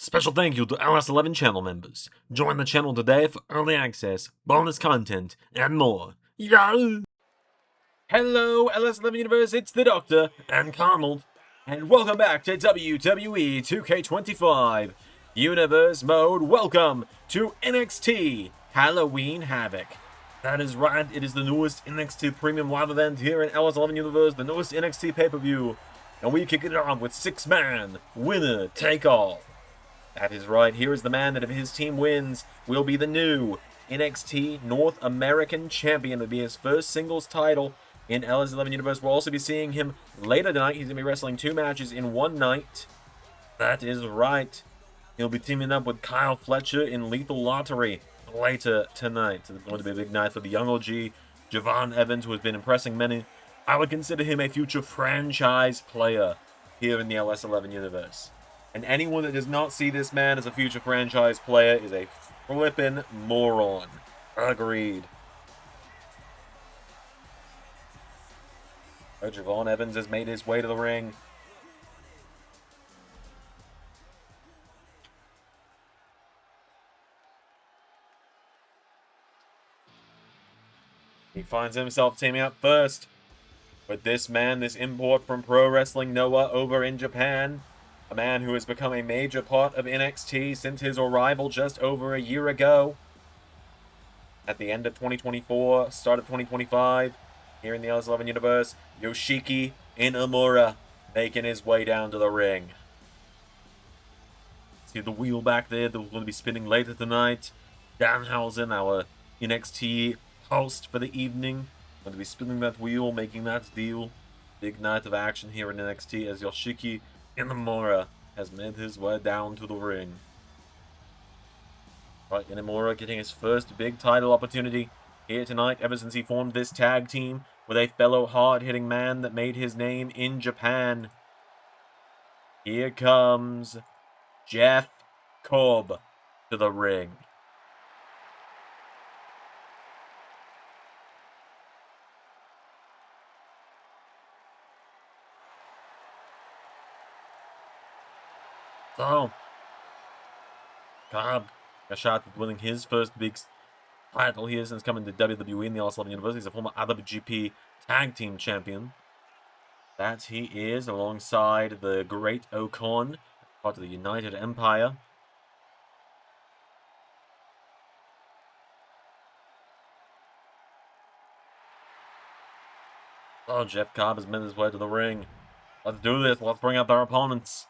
Special thank you to LS11 channel members. Join the channel today for early access, bonus content, and more. Yo! Hello, LS11 Universe, it's the Doctor and Arnold, and welcome back to WWE 2K25 Universe Mode. Welcome to NXT Halloween Havoc. That is right, it is the newest NXT Premium Live event here in LS11 Universe, the newest NXT pay-per-view, and we kick it off with 6-man winner take-all. That is right, here is the man that if his team wins, will be the new NXT North American Champion. It will be his first singles title in LS11 Universe. We'll also be seeing him later tonight. He's going to be wrestling 2 matches in one night. That is right. He'll be teaming up with Kyle Fletcher in Lethal Lottery later tonight. It's going to be a big night for the young OG, Javon Evans, who has been impressing many. I would consider him a future franchise player here in the LS11 Universe. And anyone that does not see this man as a future franchise player is a flippin' moron. Agreed. Javon Evans has made his way to the ring. He finds himself teaming up first with this man, this import from Pro Wrestling Noah over in Japan. A man who has become a major part of NXT since his arrival just over a year ago. At the end of 2024, start of 2025, here in the LS11 Universe, Yoshiki Inamura making his way down to the ring. See the wheel back there that we're going to be spinning later tonight. Danhausen, our NXT host for the evening, going to be spinning that wheel, making that deal. Big night of action here in NXT as Yoshiki Inamura has made his way down to the ring. Right, Inamura getting his first big title opportunity here tonight ever since he formed this tag team with a fellow hard-hitting man that made his name in Japan. Here comes Jeff Cobb to the ring. So, Cobb a shot at winning his first big title here since coming to WWE in the LS11 Universe. He's a former IWGP Tag Team Champion. That he is, alongside the Great Ocon, part of the United Empire. Oh, Jeff Cobb has made his way to the ring. Let's do this. Let's bring up our opponents.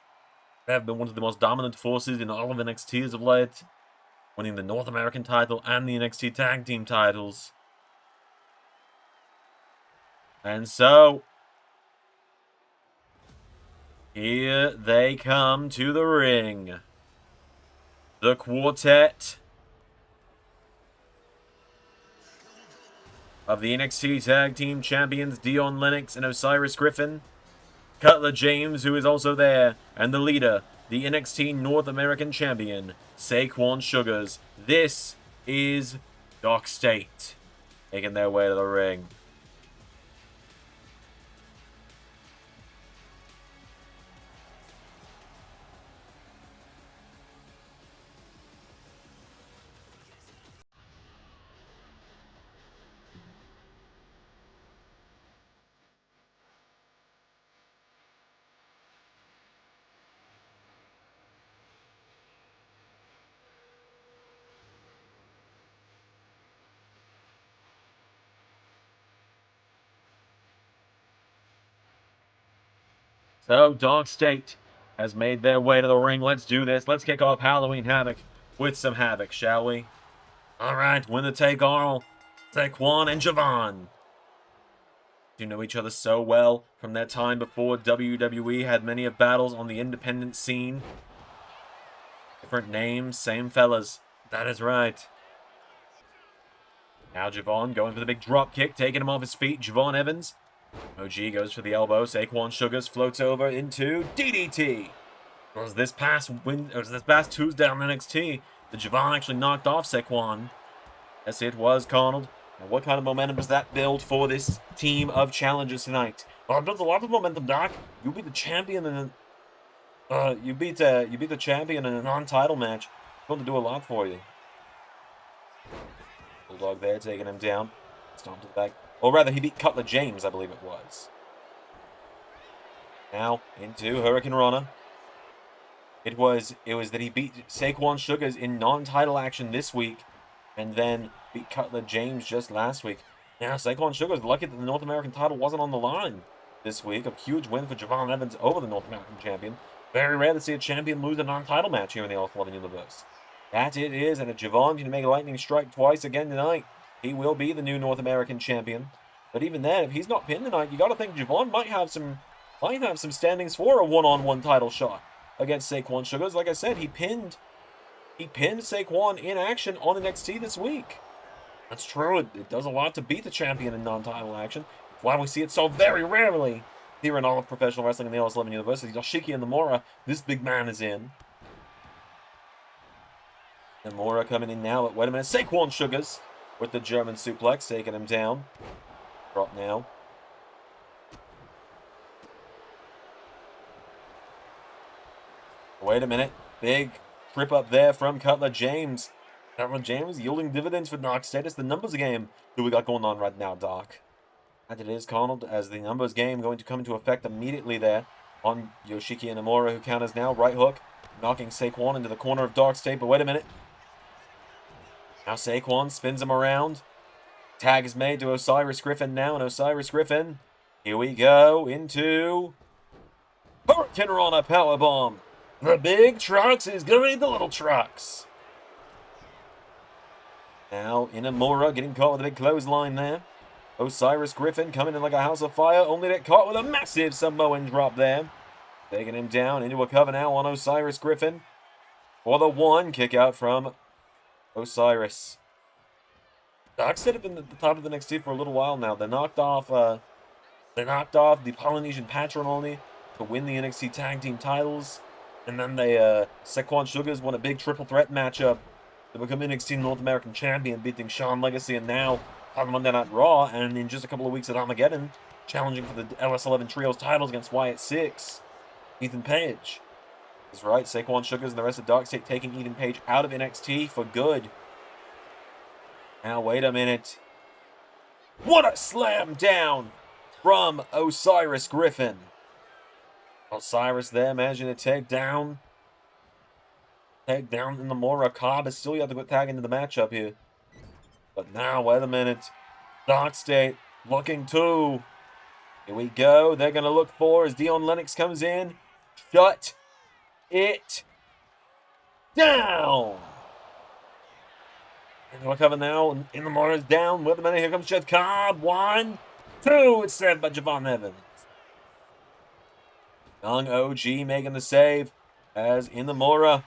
They have been one of the most dominant forces in all of NXT as of late, winning the North American title and the NXT Tag Team titles. And so, here they come to the ring. The quartet of the NXT Tag Team Champions, Dion Lennox and Osiris Griffin. Cutler James, who is also there, and the leader, the NXT North American Champion, Saquon Sugars. This is DarkState, making their way to the ring. So, DarkState has made their way to the ring. Let's do this. Let's kick off Halloween Havoc with some Havoc, shall we? Alright, winner take all. Saquon and Javon. Do know each other so well from their time before WWE had many of battles on the independent scene. Different names, same fellas. That is right. Now Javon going for the big drop kick, taking him off his feet. Javon Evans. OG goes for the elbow. Saquon Sugars floats over into DDT. Was this past Tuesday on NXT that Javon actually knocked off Saquon? Yes, it was, Arnold. And what kind of momentum does that build for this team of challengers tonight? Well, it builds a lot of momentum, Doc. You'll be the champion in You beat the champion in a non-title match. It's going to do a lot for you. Bulldog there, taking him down. Stomped it back. Or rather, he beat Cutler James, I believe it was. Now, into Hurricane Rana. It was that he beat Saquon Sugars in non-title action this week, and then beat Cutler James just last week. Now, Saquon Sugars lucky that the North American title wasn't on the line this week. A huge win for Javon Evans over the North American champion. Very rare to see a champion lose a non-title match here in the All-11 universe. That it is, and if Javon can make a lightning strike twice again tonight, he will be the new North American champion. But even then, if he's not pinned tonight, you got to think Javon might have some standings for a one-on-one title shot against Saquon Sugars. Like I said, he pinned Saquon in action on NXT this week. That's true. It does a lot to beat the champion in non-title action. Why we see it so very rarely here in all of professional wrestling in the LS11 University. Yoshiki and Inamura, this big man is in. Inamura coming in now, but wait a minute. Saquon Sugars with the German suplex, taking him down. Drop now. Wait a minute. Big trip up there from Cutler James. Cutler James yielding dividends for DarkState. It's the numbers game that we got going on right now, Doc. And it is called as the numbers game going to come into effect immediately there on Yoshiki and Inamura, who counters now. Right hook, knocking Saquon into the corner of DarkState. But wait a minute. Now Saquon spins him around. Tag is made to Osiris Griffin now, and Osiris Griffin, here we go, into Hurricane Rana powerbomb. The big trucks is gonna need the little trucks. Now Inamura getting caught with a big clothesline there. Osiris Griffin coming in like a house of fire, only to get caught with a massive Samoan drop there. Taking him down into a cover now on Osiris Griffin. For the one, kick out from Osiris. DarkState have been at the top of the NXT for a little while now. They knocked off the Polynesian Patrimony to win the NXT Tag Team titles. And then Saquon Sugars won a big triple threat matchup to become NXT North American Champion, beating Shawn Legacy and now on Monday Night Raw, and in just a couple of weeks at Armageddon, challenging for the LS11 Trios titles against Wyatt Six, Ethan Page. That's right, Saquon Sugars and the rest of DarkState taking Ethan Page out of NXT for good. Now, wait a minute. What a slam down from Osiris Griffin. Osiris there managing to take down Inamura. Cobb is still yet to go tag into the matchup here. But now, wait a minute. DarkState looking to. Here we go. They're going to look for as Dion Lennox comes in. Shut it down. And we're coming now. Inamura's down. Wait a minute. Here comes Jeff Cobb. 1, 2. It's saved by Javon Evans. Young OG making the save as Inamura.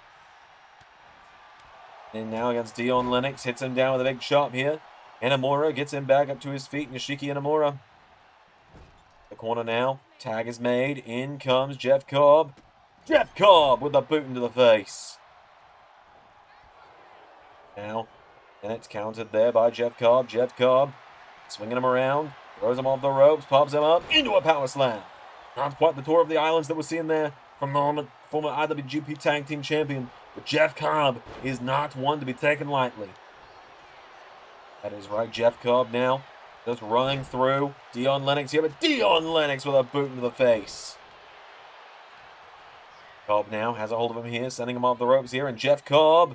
And now against Dion Lennox, hits him down with a big chop here. Inamura gets him back up to his feet. Yoshiki Inamura. The corner now. Tag is made. In comes Jeff Cobb. Jeff Cobb with a boot into the face. Now, and it's countered there by Jeff Cobb. Jeff Cobb swinging him around. Throws him off the ropes. Pops him up into a power slam. Not quite the tour of the islands that we're seeing there from the former IWGP Tag Team Champion. But Jeff Cobb is not one to be taken lightly. That is right, Jeff Cobb now just running through Dion Lennox here, but Dion Lennox with a boot into the face. Cobb now has a hold of him here, sending him off the ropes here, and Jeff Cobb,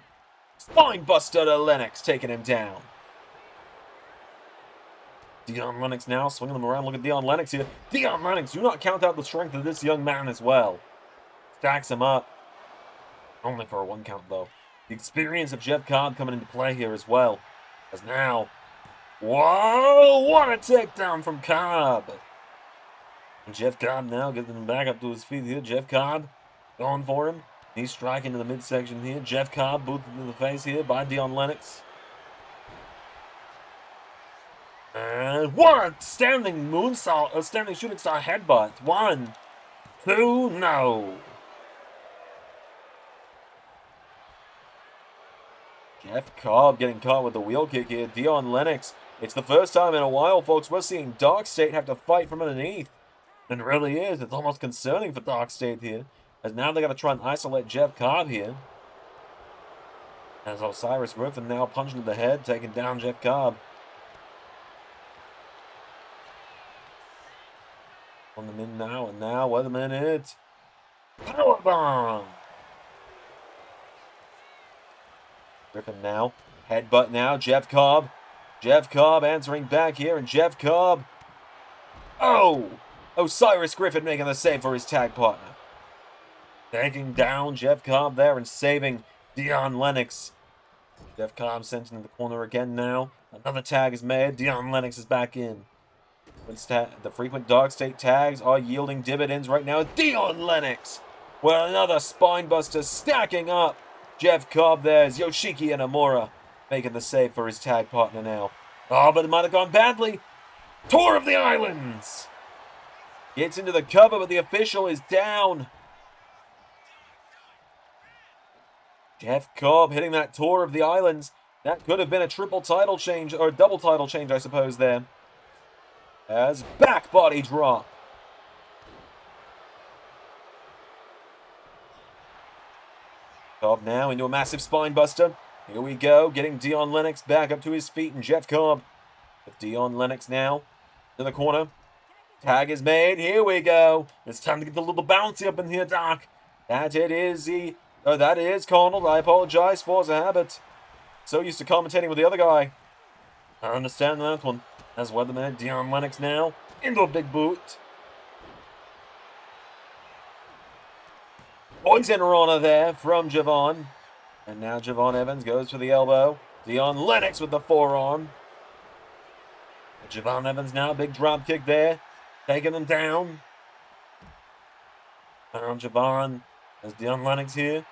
spine buster to Lennox, taking him down. Dion Lennox now swinging him around. Look at Dion Lennox here. Dion Lennox, do not count out the strength of this young man as well. Stacks him up. Only for a 1 count, though. The experience of Jeff Cobb coming into play here as well. As now... Whoa! What a takedown from Cobb! And Jeff Cobb now getting him back up to his feet here. Jeff Cobb going for him. He's striking to the midsection here. Jeff Cobb booted to the face here by Dion Lennox. And what a standing moonsault, a standing shooting star headbutt. 1, 2, no. Jeff Cobb getting caught with the wheel kick here. Dion Lennox. It's the first time in a while, folks, we're seeing DarkState have to fight from underneath. And it really is. It's almost concerning for DarkState here. As now they got to try and isolate Jeff Cobb here. As Osiris Griffin now punching to the head, taking down Jeff Cobb. On the min now, and now, wait a minute. Powerbomb! Griffin now. Headbutt now. Jeff Cobb. Jeff Cobb answering back here. And Jeff Cobb. Oh! Osiris Griffin making the save for his tag partner. Taking down Jeff Cobb there and saving Dion Lennox. Jeff Cobb sent into the corner again now. Another tag is made. Dion Lennox is back in. The frequent DarkState tags are yielding dividends right now. Dion Lennox with another spinebuster stacking up. Jeff Cobb there's Yoshiki Inamura making the save for his tag partner now. Oh, but it might have gone badly. Tour of the Islands. Gets into the cover, but the official is down. Jeff Cobb hitting that Tour of the Islands. That could have been a triple title change, or a double title change, I suppose, there. As back body drop. Cobb now into a massive spine buster. Here we go, getting Dion Lennox back up to his feet, and Jeff Cobb with Dion Lennox now in the corner. Tag is made. Here we go. It's time to get the little bouncy up in here, Doc. That is Connell. I apologize for the habit. So used to commentating with the other guy. I understand that one. As Weatherman, Dion Lennox now into a big boot. Poison runner there from Javon. And now Javon Evans goes for the elbow. Dion Lennox with the forearm. Javon Evans now, big drop kick there. Taking them down. Around Javon. There's Dion Lennox here.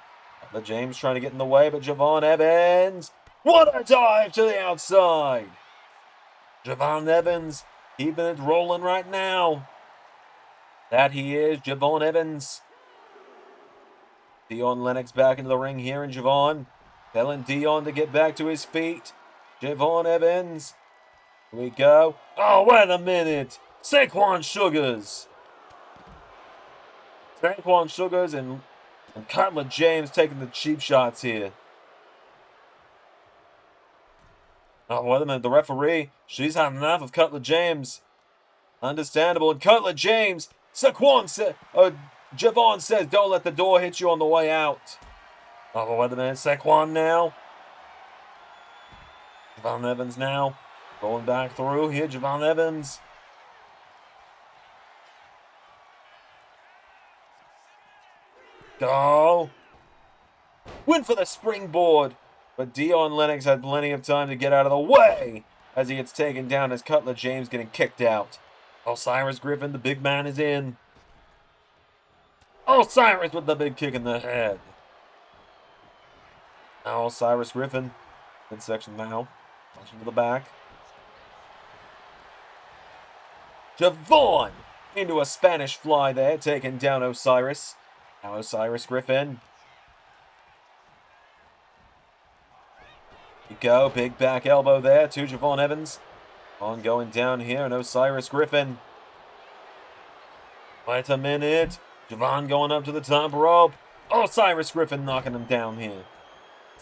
The James trying to get in the way, but Javon Evans. What a dive to the outside. Javon Evans keeping it rolling right now. That he is, Javon Evans. Dion Lennox back into the ring here, and Javon telling Dion to get back to his feet. Javon Evans. Here we go. Oh, wait a minute. Saquon Sugars. Saquon Sugars and Cutler James taking the cheap shots here. Oh, wait a minute. The referee, she's had enough of Cutler James. Understandable. And Cutler James, Javon says, don't let the door hit you on the way out. Oh, wait a minute. Saquon now. Javon Evans now. Going back through here. Javon Evans. Go. Win for the springboard. But Dion Lennox had plenty of time to get out of the way as he gets taken down as Cutler James getting kicked out. Osiris Griffin, the big man, is in. Osiris with the big kick in the head. Now Osiris Griffin. Midsection now. Punching to the back. Javon into a Spanish fly there, taking down Osiris. Now Osiris Griffin. You go, big back elbow there to Javon Evans. On going down here, and Osiris Griffin. Wait a minute. Javon going up to the top rope. Osiris Griffin knocking him down here.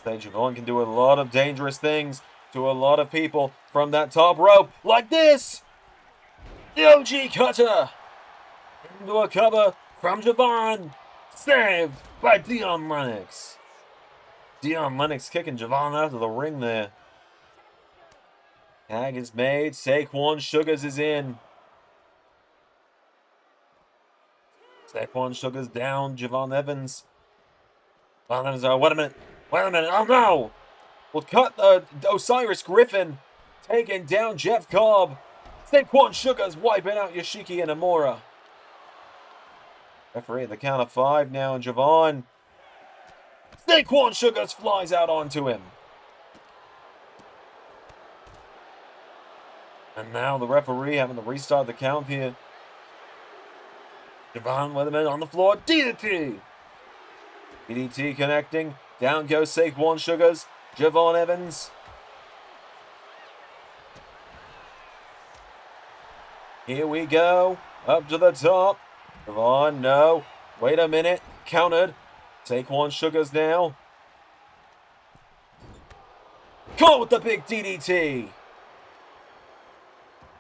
Javon can do a lot of dangerous things to a lot of people from that top rope. Like this. The OG cutter. Into a cover from Javon. Saved by Dion Lennox. Dion Lennox kicking Javon out of the ring there. Tag is made. Saquon Sugars is in. Saquon Sugars down. Javon Evans. Wait a minute. Oh no. We'll cut Osiris Griffin. Taking down Jeff Cobb. Saquon Sugars wiping out Yoshiki and Inamura. Referee at the count of 5 now, and Javon. Saquon Sugars flies out onto him. And now the referee having to restart the count here. Javon Weatherman on the floor. DDT. DDT connecting. Down goes Saquon Sugars. Javon Evans. Here we go. Up to the top. Javon, no. Wait a minute. Countered. Saquon Sugars now. Caught with the big DDT.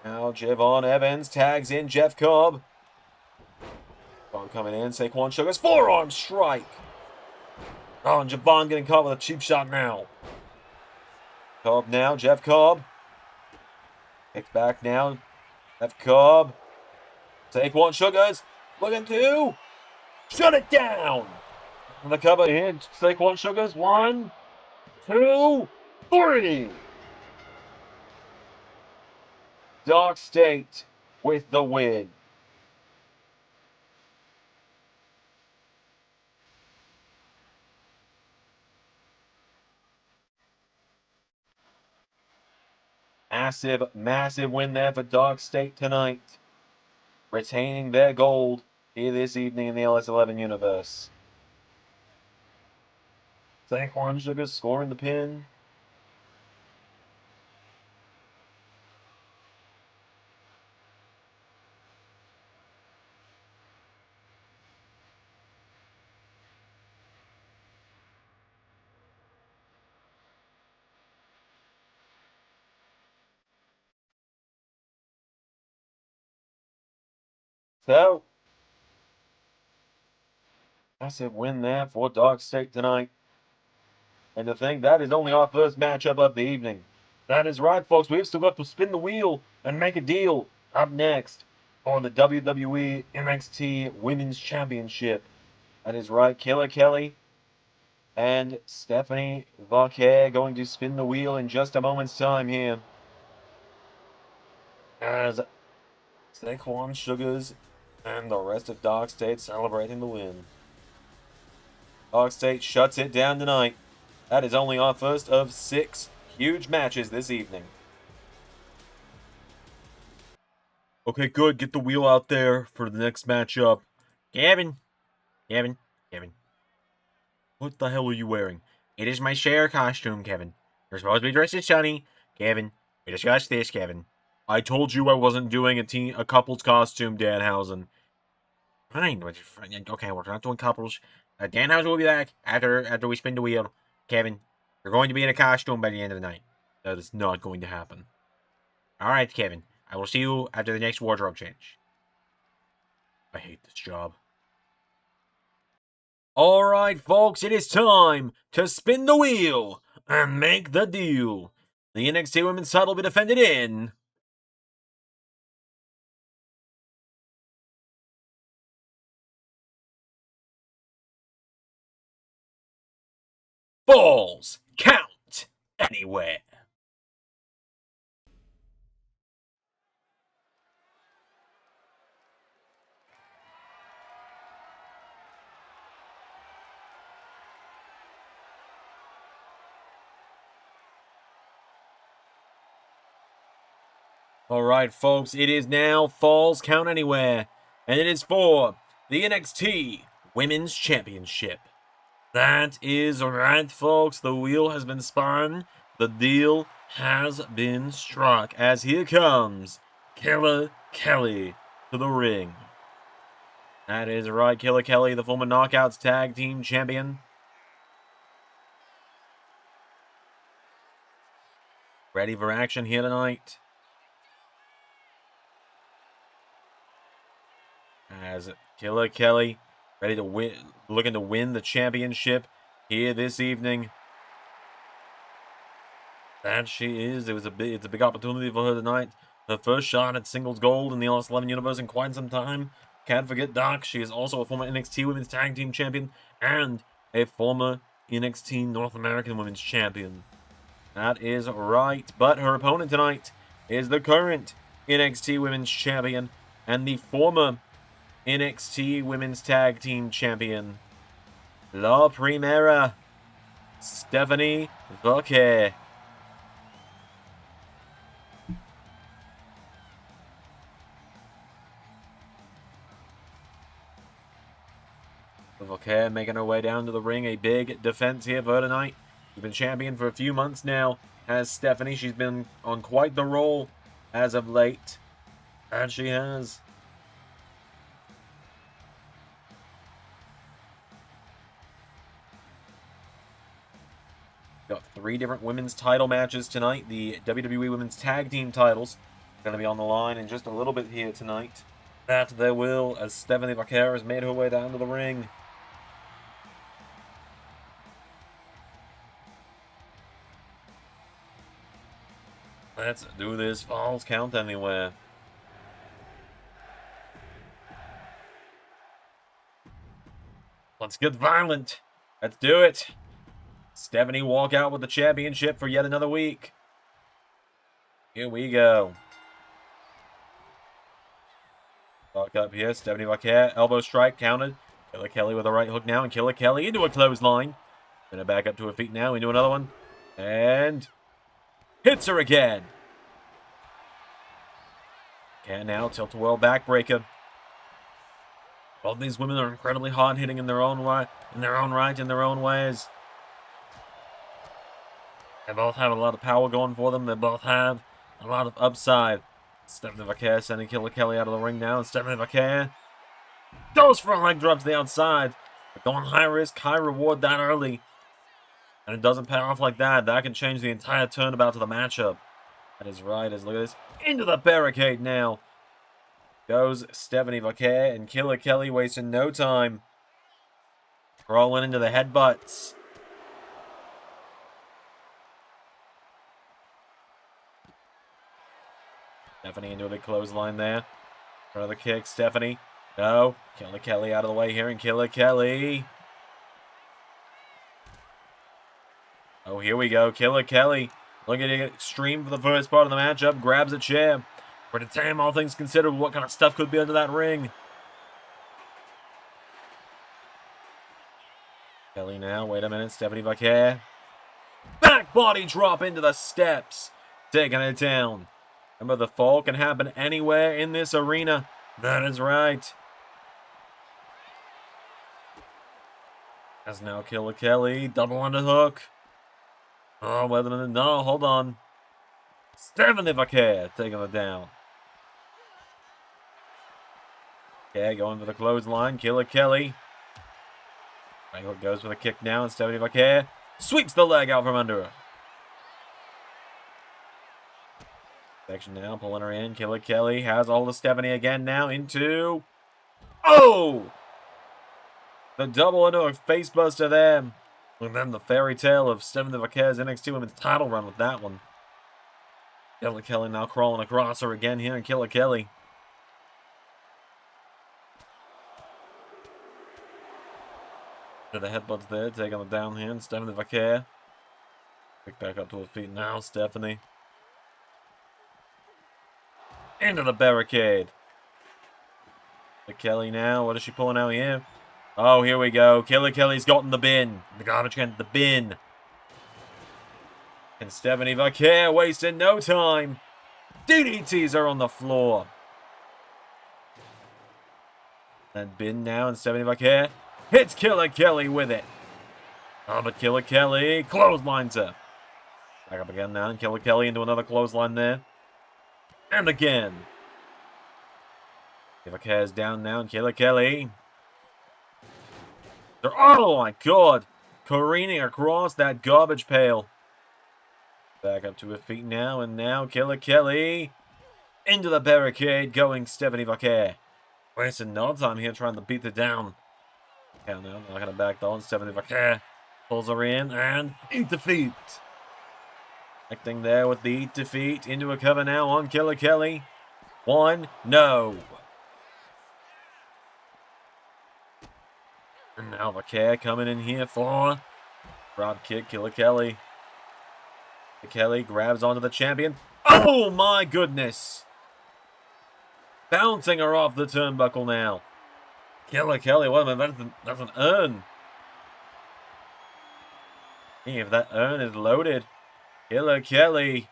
Now Javon Evans tags in Jeff Cobb. Cobb coming in. Saquon Sugars. Forearm strike. Oh, and Javon getting caught with a cheap shot now. Cobb now. Jeff Cobb. Kicked back now. Jeff Cobb. Saquon Sugars. Looking to shut it down. On the cover here. Saquon Sugars. 1, 2, 3. DarkState with the win. Massive, massive win there for DarkState tonight. Retaining their gold here this evening in the LS11 universe. Saquon Sugars scoring the pin. So, massive win there for DarkState tonight. And to think that is only our first matchup of the evening. That is right, folks. We've still got to spin the wheel and make a deal up next on the WWE NXT Women's Championship. That is right, Killer Kelly and Stephanie Vaquer going to spin the wheel in just a moment's time here. As Saquon Sugars and the rest of DarkState celebrating the win. DarkState shuts it down tonight. That is only our first of 6 huge matches this evening. Okay, good. Get the wheel out there for the next matchup. Kevin. What the hell are you wearing? It is my Cher costume, Kevin. You're supposed to be dressed as Sunny. Kevin, we discussed this, Kevin. I told you I wasn't doing a couple's costume, Danhausen. Fine. Okay, we're not doing couples. Danhausen will be back after we spin the wheel. Kevin, you're going to be in a costume by the end of the night. That is not going to happen. Alright, Kevin. I will see you after the next wardrobe change. I hate this job. Alright, folks, it is time to spin the wheel and make the deal. The NXT Women's title will be defended in Falls Count Anywhere. Alright, folks, it is now Falls Count Anywhere, and it is for the NXT Women's Championship. That is right, folks. The wheel has been spun. The deal has been struck. As here comes Killer Kelly to the ring. That is right, Killer Kelly, the former Knockouts Tag Team Champion. Ready for action here tonight. As Killer Kelly ready to win, looking to win the championship here this evening. That she is. It's a big opportunity for her tonight. Her first shot at singles gold in the LS11 universe in quite some time. Can't forget Doc. She is also a former NXT Women's Tag Team Champion and a former NXT North American Women's Champion. That is right. But her opponent tonight is the current NXT Women's Champion and the former NXT Women's Tag Team Champion, La Primera, Stephanie Vaquer. Vaquer making her way down to the ring. A big defense here for her tonight. She's been champion for a few months now. Has Stephanie. She's been on quite the roll as of late. And she has. Got 3 different women's title matches tonight. The WWE Women's Tag Team titles going to be on the line in just a little bit here tonight. That there will, as Stephanie Vaquer has made her way down to the ring. Let's do this Falls Count Anywhere. Let's get violent. Let's do it. Stephanie walk out with the championship for yet another week. Here we go. Back up here. Stephanie Vaquer. Elbow strike counted. Killer Kelly with a right hook now. And Killer Kelly into a clothesline. Gonna back up to her feet now. Into another one. And hits her again. And now tilt-a-whirl backbreaker. Both these women are incredibly hard-hitting in their own right, in their own ways. They both have a lot of power going for them. They both have a lot of upside. Stephanie Vaquer sending Killer Kelly out of the ring now. And Stephanie Vaquer goes for a leg drop to the outside. But going high risk, high reward that early. And it doesn't pay off like that. That can change the entire turnabout to the matchup. That is right. Look at this. Into the barricade now. Goes Stephanie Vaquer, and Killer Kelly wasting no time. Rolling into the headbutts. Stephanie into a big clothesline there. Another kick, Stephanie. No. Killer Kelly out of the way here, and Killer Kelly. Oh, here we go. Killer Kelly. Looking to get extreme for the first part of the matchup. Grabs a chair. Pretty damn, all things considered, what kind of stuff could be under that ring. Kelly now. Wait a minute. Stephanie Vaquer. Back body drop into the steps. Taking it down. Remember, the fall can happen anywhere in this arena. That is right. As now Killer Kelly. Double underhook. Oh, wait a minute. No, hold on. Stephanie Vaquer taking it down. Okay, going for the clothesline. Killer Kelly. Right hook goes for the kick now, and Stephanie Vaquer sweeps the leg out from under her. Section now, pulling her in. Killer Kelly has all of Stephanie again now into... Oh! The double underhook facebuster there. And then the fairy tale of Stephanie Vaquer's NXT Women's title run with that one. Killer Kelly now crawling across her again here, and Killer Kelly. To the headbutts there, taking the down here, and Stephanie Vaquer. Pick back up to her feet now, Stephanie. Into the barricade. The Kelly now, what is she pulling out here? Oh, here we go. Killer Kelly's gotten the bin. The garbage can, the bin. And Stephanie Vaquer wasting no time. DDTs are on the floor. And bin now, and Stephanie Vaquer hits Killer Kelly with it. Oh, but Killer Kelly clotheslines her. Back up again now, and Killer Kelly into another clothesline there. And again. Vaquer's down now, and Killer Kelly. Oh my god! Careening across that garbage pail. Back up to her feet now, and now Killer Kelly into the barricade, going Stephanie Vaquer. Wasting no time here trying to beat her down. Hell no, not gonna back down. Stephanie Vaquer pulls her in and eat the feet. Acting there with the eat defeat into a cover now on Killer Kelly. One, no. And now Vaquer coming in here for drop kick. Killer Kelly. Kelly grabs onto the champion. Oh my goodness! Bouncing her off the turnbuckle now. Killer Kelly, wait a minute, that's an urn. Hey, if that urn is loaded. Killer Kelly.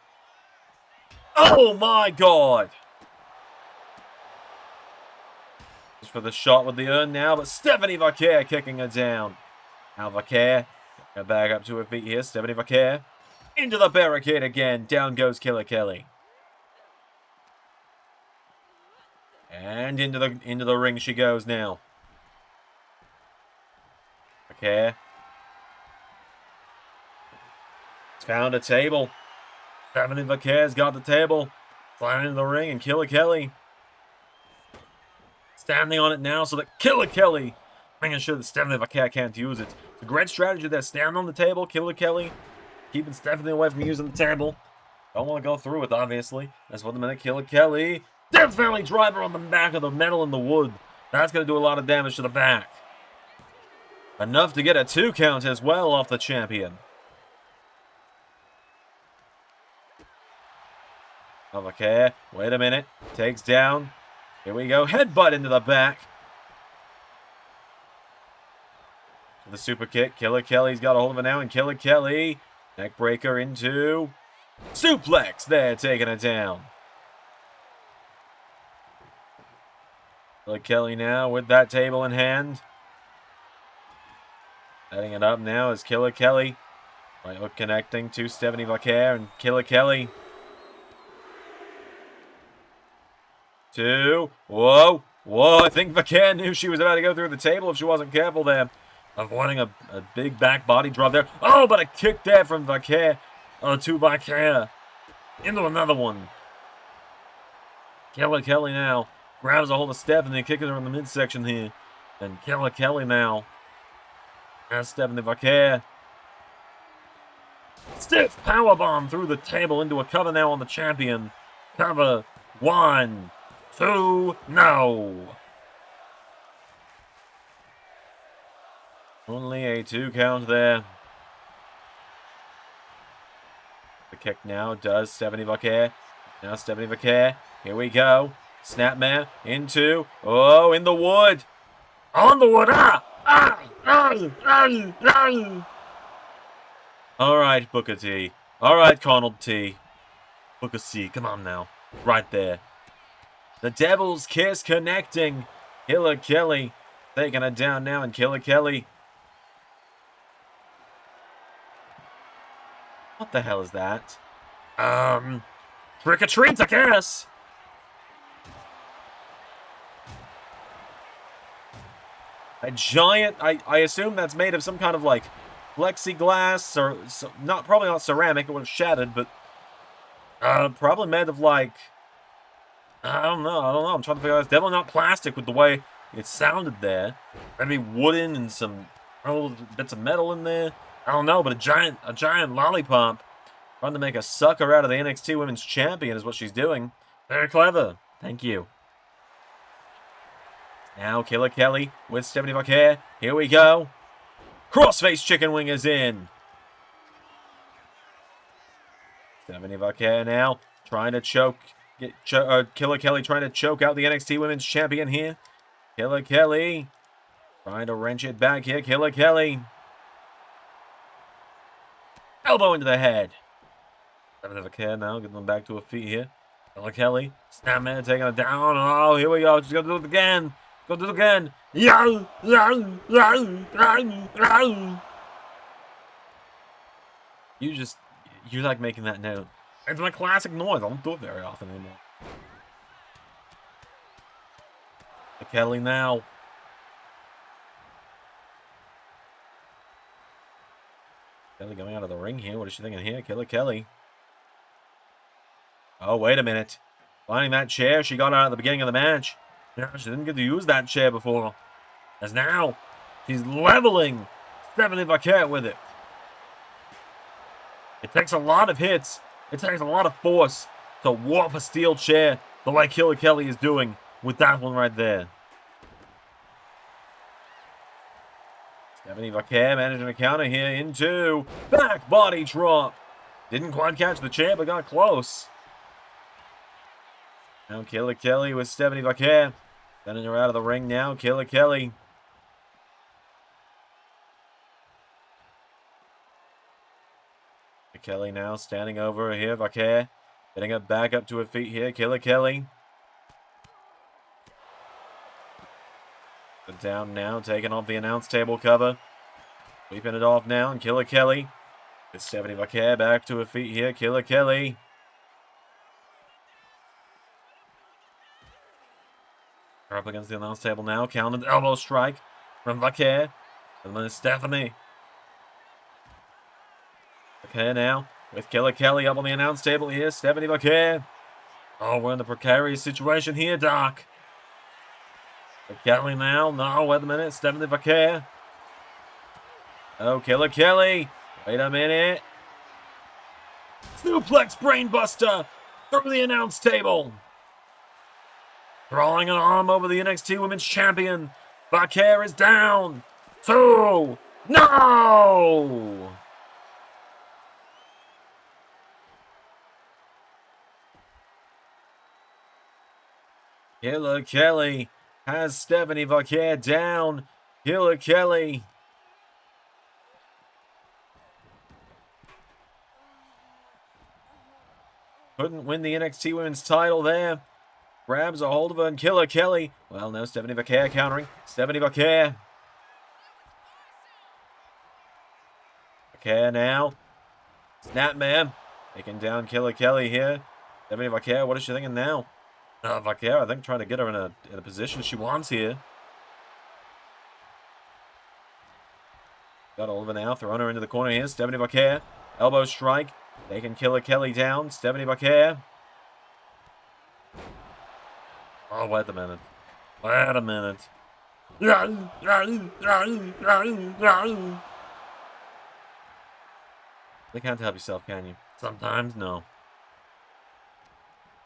Oh my god! For the shot with the urn now, but Stephanie Vaquer kicking her down. Now Vaquer, back up to her feet here. Stephanie Vaquer into the barricade again. Down goes Killer Kelly. And into the ring she goes now. Vaquer. Found a table. Stephanie Vaquer's got the table. Sliding into the ring, and Killer Kelly standing on it now so that Killer Kelly making sure that Stephanie Vaquer can't use it. It's a great strategy there. Stand on the table, Killer Kelly, keeping Stephanie away from using the table. Don't want to go through it, obviously. That's what the minute. Killer Kelly. Death Valley Driver on the back of the metal and the wood. That's going to do a lot of damage to the back. Enough to get a 2 count as well off the champion. Vaquer, wait a minute. Takes down. Here we go. Headbutt into the back. The super kick. Killer Kelly's got a hold of it now, and Killer Kelly. Neckbreaker into suplex. There, taking it down. Killer Kelly now with that table in hand. Setting it up now is Killer Kelly. Right hook connecting to Stephanie Vaquer, and Killer Kelly. 2. Whoa. I think Vaquer knew she was about to go through the table if she wasn't careful there. Avoiding a big back body drop there. Oh, but a kick there from Vaquer. To Vaquer. Into another one. Killer Kelly now grabs a hold of Stephanie, kicking her in the midsection here. And Killer Kelly now has Stephanie Vaquer. Stiff powerbomb through the table into a cover now on the champion. Cover. 1, 2, no. Only a 2 count there. The kick now does Stephanie Vaquer. Now Stephanie Vaquer. Here we go. Snapmare into. Oh, in the wood. On the wood. All right, Booker T. All right, Conald T. Booker C. Come on now. Right there. The Devil's Kiss connecting. Killer Kelly taking it down now, and Killer Kelly. What the hell is that? Trick or treat, I guess. A giant, I assume that's made of some kind of like plexiglass, or probably not ceramic, it would have shattered, but probably made of like, I don't know. I'm trying to figure out. It's definitely not plastic with the way it sounded there. Maybe wooden and some bits of metal in there. I don't know, but a giant lollipop trying to make a sucker out of the NXT Women's Champion is what she's doing. Very clever. Thank you. Now Killer Kelly with Stephanie Vaquer. Here we go. Crossface chicken wing is in. Stephanie Vaquer now trying to choke. Killer Kelly trying to choke out the NXT Women's Champion here. Killer Kelly trying to wrench it back here. Killer Kelly. Elbow into the head. Stephanie Vaquer now getting them back to her feet here. Killer Kelly. Snapman taking it down. Oh, here we go. She's going to do it again. Go do it again. You like making that note. It's my classic noise. I don't do it very often anymore. Kelly now. Kelly going out of the ring here. What is she thinking here? Killer Kelly. Oh, wait a minute. Finding that chair she got out at the beginning of the match. Yeah, she didn't get to use that chair before. As now, she's leveling Stephanie Vaquer with it. It takes a lot of hits. It takes a lot of force to warp a steel chair the way Killer Kelly is doing with that one right there. Stephanie Vaquer managing to counter here into back body drop. Didn't quite catch the chair, but got close. Now Killer Kelly with Stephanie Vaquer. Sending her out of the ring now. Killer Kelly. Kelly now standing over here. Vaquer getting her back up to her feet here. Killer Kelly. Down now, taking off the announce table cover. Sweeping it off now, and Killer Kelly. It's Stephanie Vaquer back to her feet here. Killer Kelly. Her up against the announce table now. Counted elbow strike from Vaquer. And then Stephanie. Vaquer now with Killer Kelly up on the announce table here. Stephanie Vaquer. Oh, we're in the precarious situation here, Doc. Kelly now. No, wait a minute. Stephanie Vaquer. Oh, Killer Kelly. Wait a minute. Suplex Brainbuster through the announce table. Throwing an arm over the NXT Women's Champion. Vaquer is down. 2. No! Killer Kelly has Stephanie Vaquer down. Killer Kelly. Couldn't win the NXT Women's title there. Grabs a hold of her and Killer Kelly. Well, no, Stephanie Vaquer countering. Stephanie Vaquer. Vaquer now. Snapman. Taking down Killer Kelly here. Stephanie Vaquer, what is she thinking now? Vaquer, I think, trying to get her in a position she wants here. Got Oliver now, throwing her into the corner here. Stephanie Vaquer. Elbow strike. Taking Killer Kelly down. Stephanie Vaquer. Oh, wait a minute. Wait a minute. You can't help yourself, can you? Sometimes, no.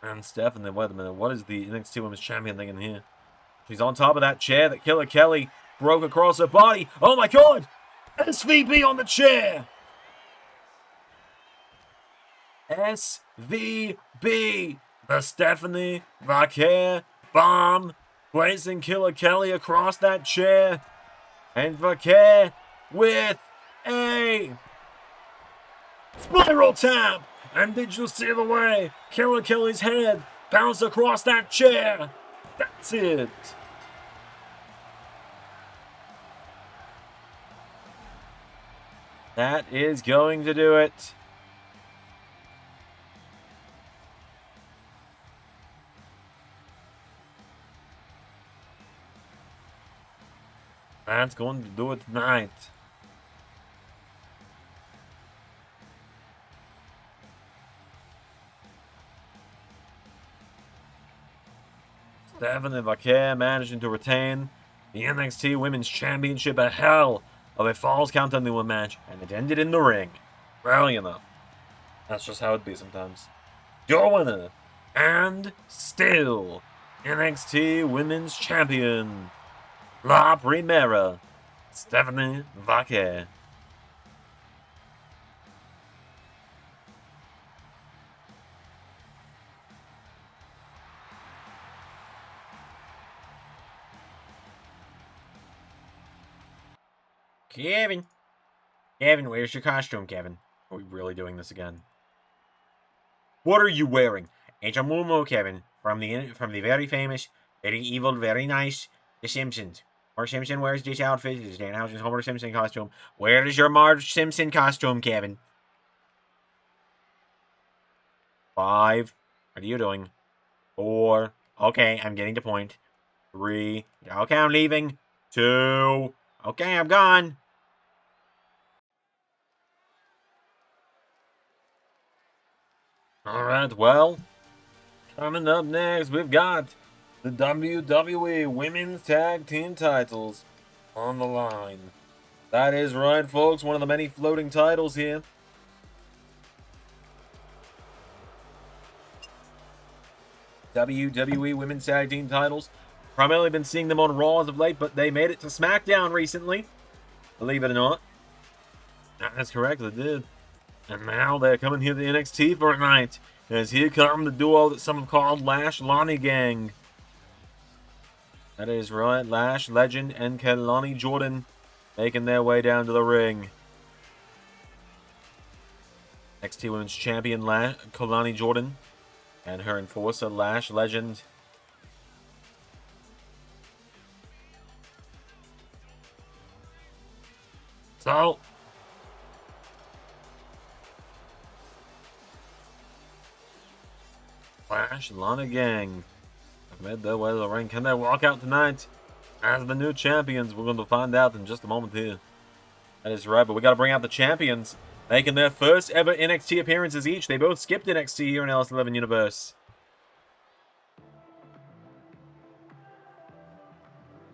And Stephanie, wait a minute. What is the NXT Women's Champion thinking here? She's on top of that chair that Killer Kelly broke across her body. Oh my God! SVP on the chair! SVB! The Stephanie Vaquer bomb, placing Killer Kelly across that chair. And Vaquer with a spiral tap. And did you see the way Killer Kelly's head bounced across that chair? That's it. That is going to do it. That's going to do it tonight. Stephanie Vaquer managing to retain the NXT Women's Championship a hell of a Falls Count Anywhere match, and it ended in the ring. Well, you know, that's just how it be sometimes. Your winner, and still NXT Women's Champion, La Primera, Stephanie Vaquer. Kevin, where's your costume, Kevin? Are we really doing this again? What are you wearing? It's a muumuu, Kevin, from the very famous, very evil, very nice The Simpsons. Marge Simpson wears this outfit. It's Danhausen's Homer Simpson costume. Where is your Marge Simpson costume, Kevin? 5. What are you doing? 4. Okay, I'm getting the point. 3. Okay, I'm leaving. 2. Okay, I'm gone. Alright, well, coming up next, we've got the WWE Women's Tag Team titles on the line. That is right, folks, one of the many floating titles here. WWE Women's Tag Team titles. Primarily been seeing them on Raw as of late, but they made it to SmackDown recently. Believe it or not. That's correct, they did. And now they're coming here to NXT for a night. As here come the duo that some have called Lash Lani Gang. That is right, Lash Legend and Kelani Jordan making their way down to the ring. NXT Women's Champion Kelani Jordan and her enforcer Lash Legend. So, Lash Lani Gang have made their way to the ring. Can they walk out tonight as the new champions? We're going to find out in just a moment here. That is right, but we got to bring out the champions. making their first ever NXT appearances each. They both skipped NXT here in LS11 Universe.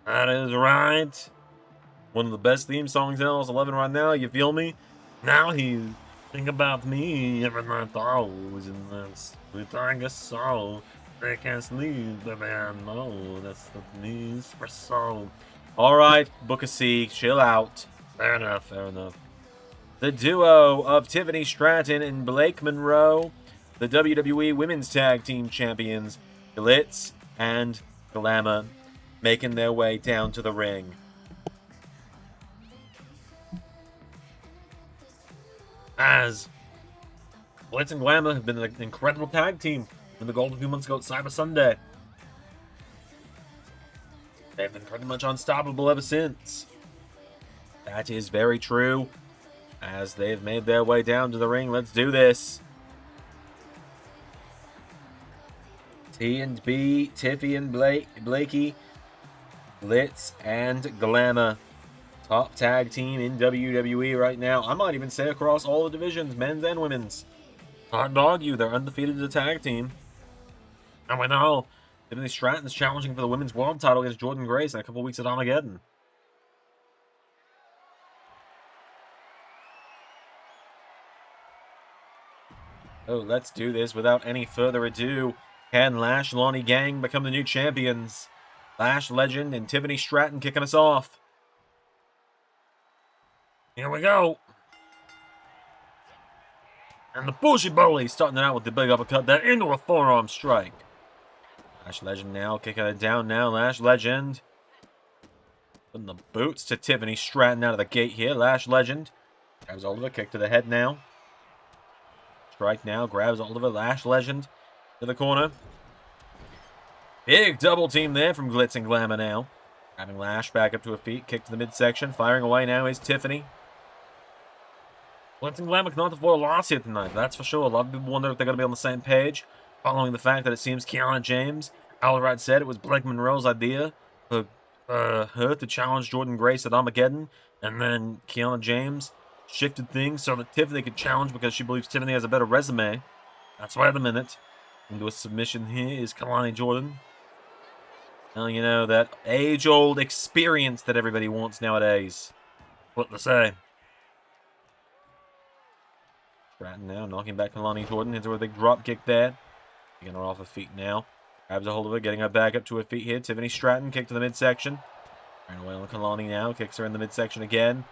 That is right. One of the best theme songs in LS11 right now, you feel me? Now he's think about me every night I was in this. We think it's so. They can't sleep, baby, I know. That's the news for so. Alright, Book of C, chill out. Fair enough, fair enough. The duo of Tiffany Stratton and Blake Monroe, the WWE Women's Tag Team Champions, Glitz and Glamour, making their way down to the ring. As Glitz and Glamour have been an incredible tag team in the gold a few months ago at Cyber Sunday. They've been pretty much unstoppable ever since. That is very true. As they've made their way down to the ring, let's do this. T&B, Tiffy and Blakey, Glitz and Glamour. Top tag team in WWE right now. I might even say across all the divisions, men's and women's. Hard to argue, they're undefeated as a tag team. And we know Tiffany Stratton's challenging for the women's world title against Jordynne Grace in a couple weeks at Armageddon. Oh, let's do this without any further ado. Can Lash, Lani gang become the new champions? Lash Legend and Tiffany Stratton kicking us off. Here we go. And the Bushy Bully starting it out with the big uppercut there into a forearm strike. Lash Legend now kicking it down now. Lash Legend. Putting the boots to Tiffany Stratton out of the gate here. Lash Legend. Grabs Oliver, kick to the head now. Strike now, grabs Oliver. Lash Legend to the corner. Big double team there from Glitz and Glamour now. Grabbing Lash back up to her feet. Kick to the midsection. Firing away now is Tiffany. Glitz and Glamour cannot afford a loss here tonight, that's for sure. A lot of people wonder if they're going to be on the same page, following the fact that it seems Kiana James outright said it was Blake Monroe's idea for her to challenge Jordynne Grace at Armageddon, and then Kiana James shifted things so that Tiffany could challenge because she believes Tiffany has a better resume. That's why at the minute. Into a submission here is Kalani Jordan. Well, you know, that age-old experience that everybody wants nowadays. What to say? Stratton now, knocking back Kalani Jordan into a big drop kick there. Getting her off her feet now. Grabs a hold of her, getting her back up to her feet here. Tiffany Stratton, kick to the midsection. Ran away on Kalani now, kicks her in the midsection again.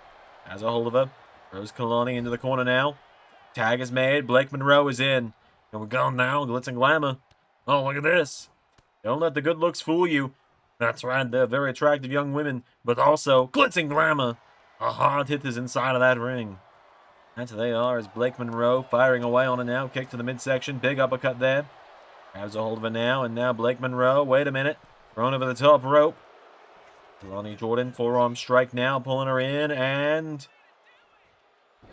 Has a hold of her. Throws Kalani into the corner now. Tag is made, Blake Monroe is in. And we're going now, Glitz and Glamour. Oh, look at this. Don't let the good looks fool you. That's right, they're very attractive young women, but also Glitz and Glamour. A hard hitters inside of that ring. That's they are, as Blake Monroe firing away on it now. Kick to the midsection, big uppercut there. Grabs a hold of her now, and now Blake Monroe, wait a minute. Thrown over the top rope. Kalani Jordan, forearm strike now, pulling her in, and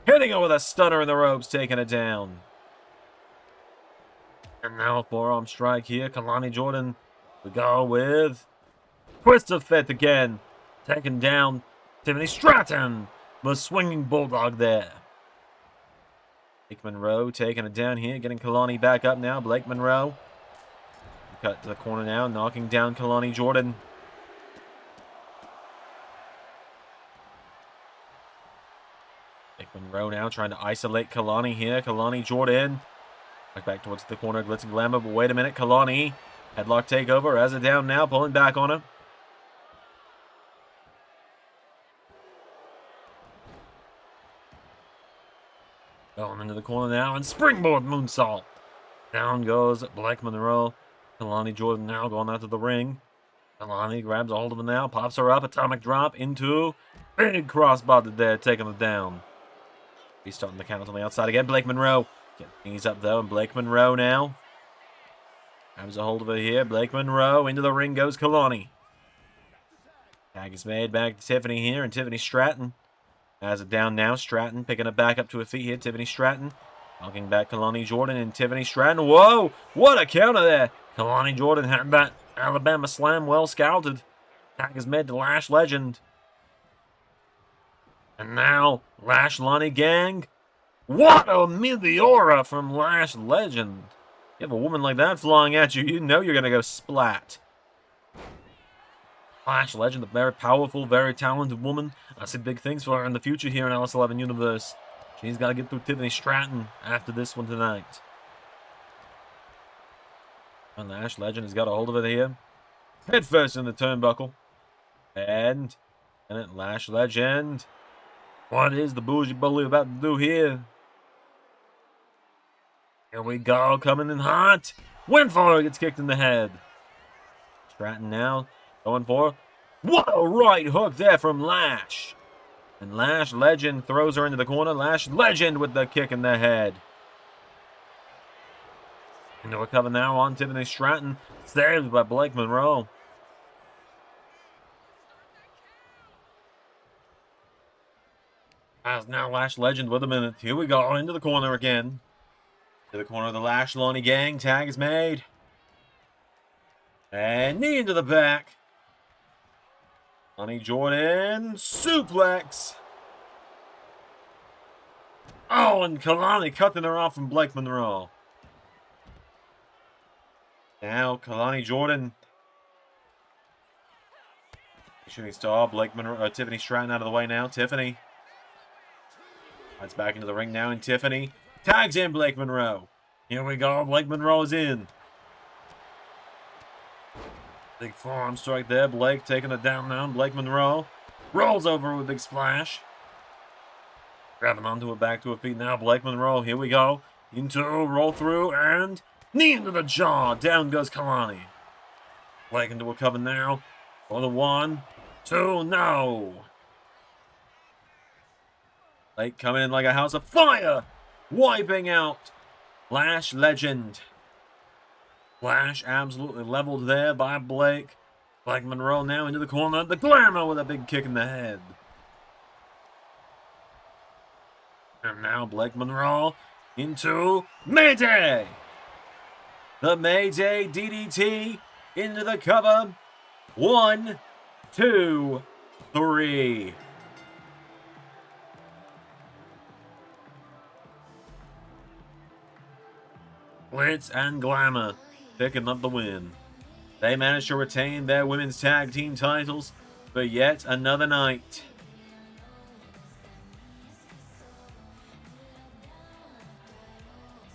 hitting her with a stunner in the ropes, taking it down. And now a forearm strike here. Kalani Jordan, we go with twist of fate again. Taking down Tiffany Stratton. The swinging bulldog there. Blake Monroe taking it down here. Getting Kalani back up now. Blake Monroe. Cut to the corner now. Knocking down Kalani Jordan. Blake Monroe now trying to isolate Kalani here. Kalani Jordan. Back towards the corner, Glitz and Glamour, but wait a minute, Kalani. Headlock takeover, has it down now, pulling back on her. Going into the corner now, and springboard moonsault. Down goes Blake Monroe. Kalani Jordan now going out to the ring. Kalani grabs a hold of her now, pops her up, atomic drop into big crossbody there, taking her down. He's starting the count on the outside again, Blake Monroe. Getting things up though, and Blake Monroe now. Grabs a hold of her here. Blake Monroe. Into the ring goes Kalani. Tag is made back to Tiffany here, and Tiffany Stratton has it down now. Stratton picking it back up to her feet here. Tiffany Stratton. Knocking back Kalani Jordan, and Tiffany Stratton. Whoa! What a counter there! Kalani Jordan had that Alabama slam well scouted. Tag is made to Lash Legend. And now, Lash Lani gang. What a Meteora from Lash Legend. You have a woman like that flying at you, you know you're going to go splat. Lash Legend, a very powerful, very talented woman. I see big things for her in the future here in LS11 Universe. She's got to get through Tiffany Stratton after this one tonight. And Lash Legend has got a hold of it here. Head first in the turnbuckle. And it Lash Legend. What is the bougie bully about to do here? Here we go, coming in hot. Went for it, gets kicked in the head. Stratton now, going for. What a right hook there from Lash. And Lash Legend throws her into the corner. Lash Legend with the kick in the head. Into a cover now on Tiffany Stratton. Saved by Blake Monroe. As now Lash Legend with a minute. Here we go, into the corner again. To the corner of the Lash Lani gang. Tag is made. And knee into the back. Lani Jordan. Suplex. Oh, and Kalani cutting her off from Blake Monroe. Now, Kalani Jordan. Shooting star. Blake Monroe. Tiffany Stratton out of the way now. Tiffany. That's back into the ring now, and Tiffany tags in Blake Monroe. Here we go. Blake Monroe is in. Big forearm strike there. Blake taking it down now. Blake Monroe rolls over with a big splash. Grabbing onto it, back to her feet now. Blake Monroe. Here we go. Into roll through and knee into the jaw. Down goes Kalani. Blake into a cover now. For the 1, 2, no. Blake coming in like a house of fire. Wiping out Lash Legend. Lash absolutely leveled there by Blake. Blake Monroe now into the corner. The Glamour with a big kick in the head. And now Blake Monroe into Mayday. The Mayday DDT into the cover. 1, 2, 3. Glitz and Glamour picking up the win. They managed to retain their women's tag team titles for yet another night.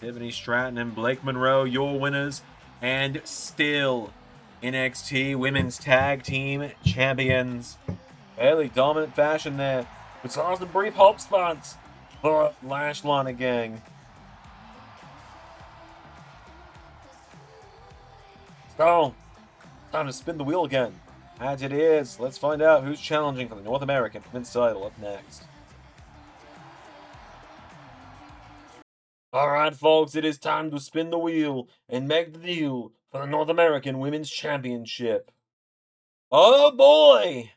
Tiffany Stratton and Blake Monroe, your winners, and still NXT Women's Tag Team Champions. Fairly dominant fashion there. We saw some brief hope spots for Lash Lani gang. So, time to spin the wheel again. As it is, let's find out who's challenging for the North American Women's title up next. Alright folks, it is time to spin the wheel and make the deal for the North American Women's Championship. Oh boy!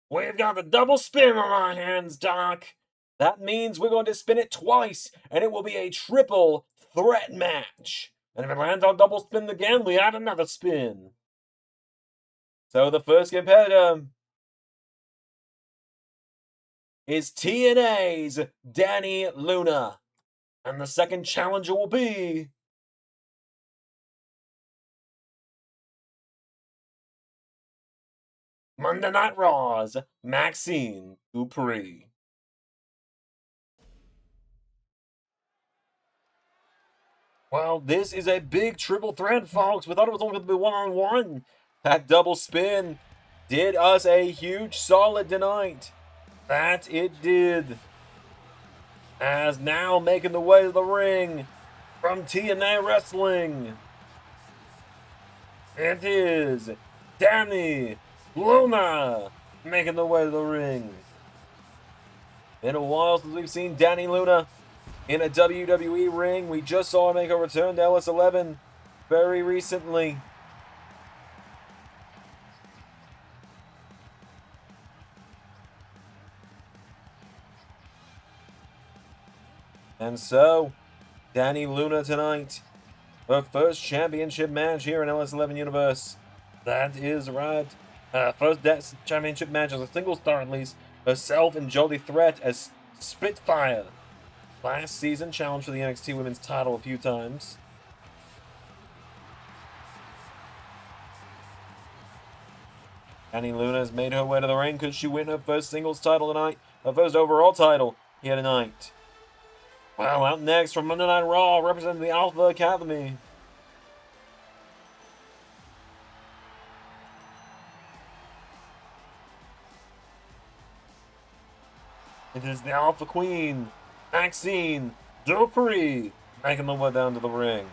We've got the double spin on our hands, Doc. That means we're going to spin it twice, and it will be a triple threat match. And if it lands on double spin again, we add another spin. So the first competitor is TNA's Dani Luna. And the second challenger will be Monday Night Raw's Maxine Dupree. Well, this is a big triple threat, folks. We thought it was only going to be one-on-one. That double spin did us a huge solid tonight. That it did. As now making the way to the ring from TNA Wrestling, it is Dani Luna making the way to the ring. Been a while since we've seen Dani Luna in a WWE ring. We just saw her make a return to LS11 very recently. And so, Dani Luna tonight, her first championship match here in LS11 Universe. That is right. First championship match as a single star at least. Herself and Jody Threat as Spitfire. last season challenged for the NXT Women's title a few times. Dani Luna has made her way to the ring. Could she win her first singles title tonight? Her first overall title here tonight. Well, out next from Monday Night Raw, representing the Alpha Academy. It is the Alpha Queen, Maxine Dupree, making the way down to the ring.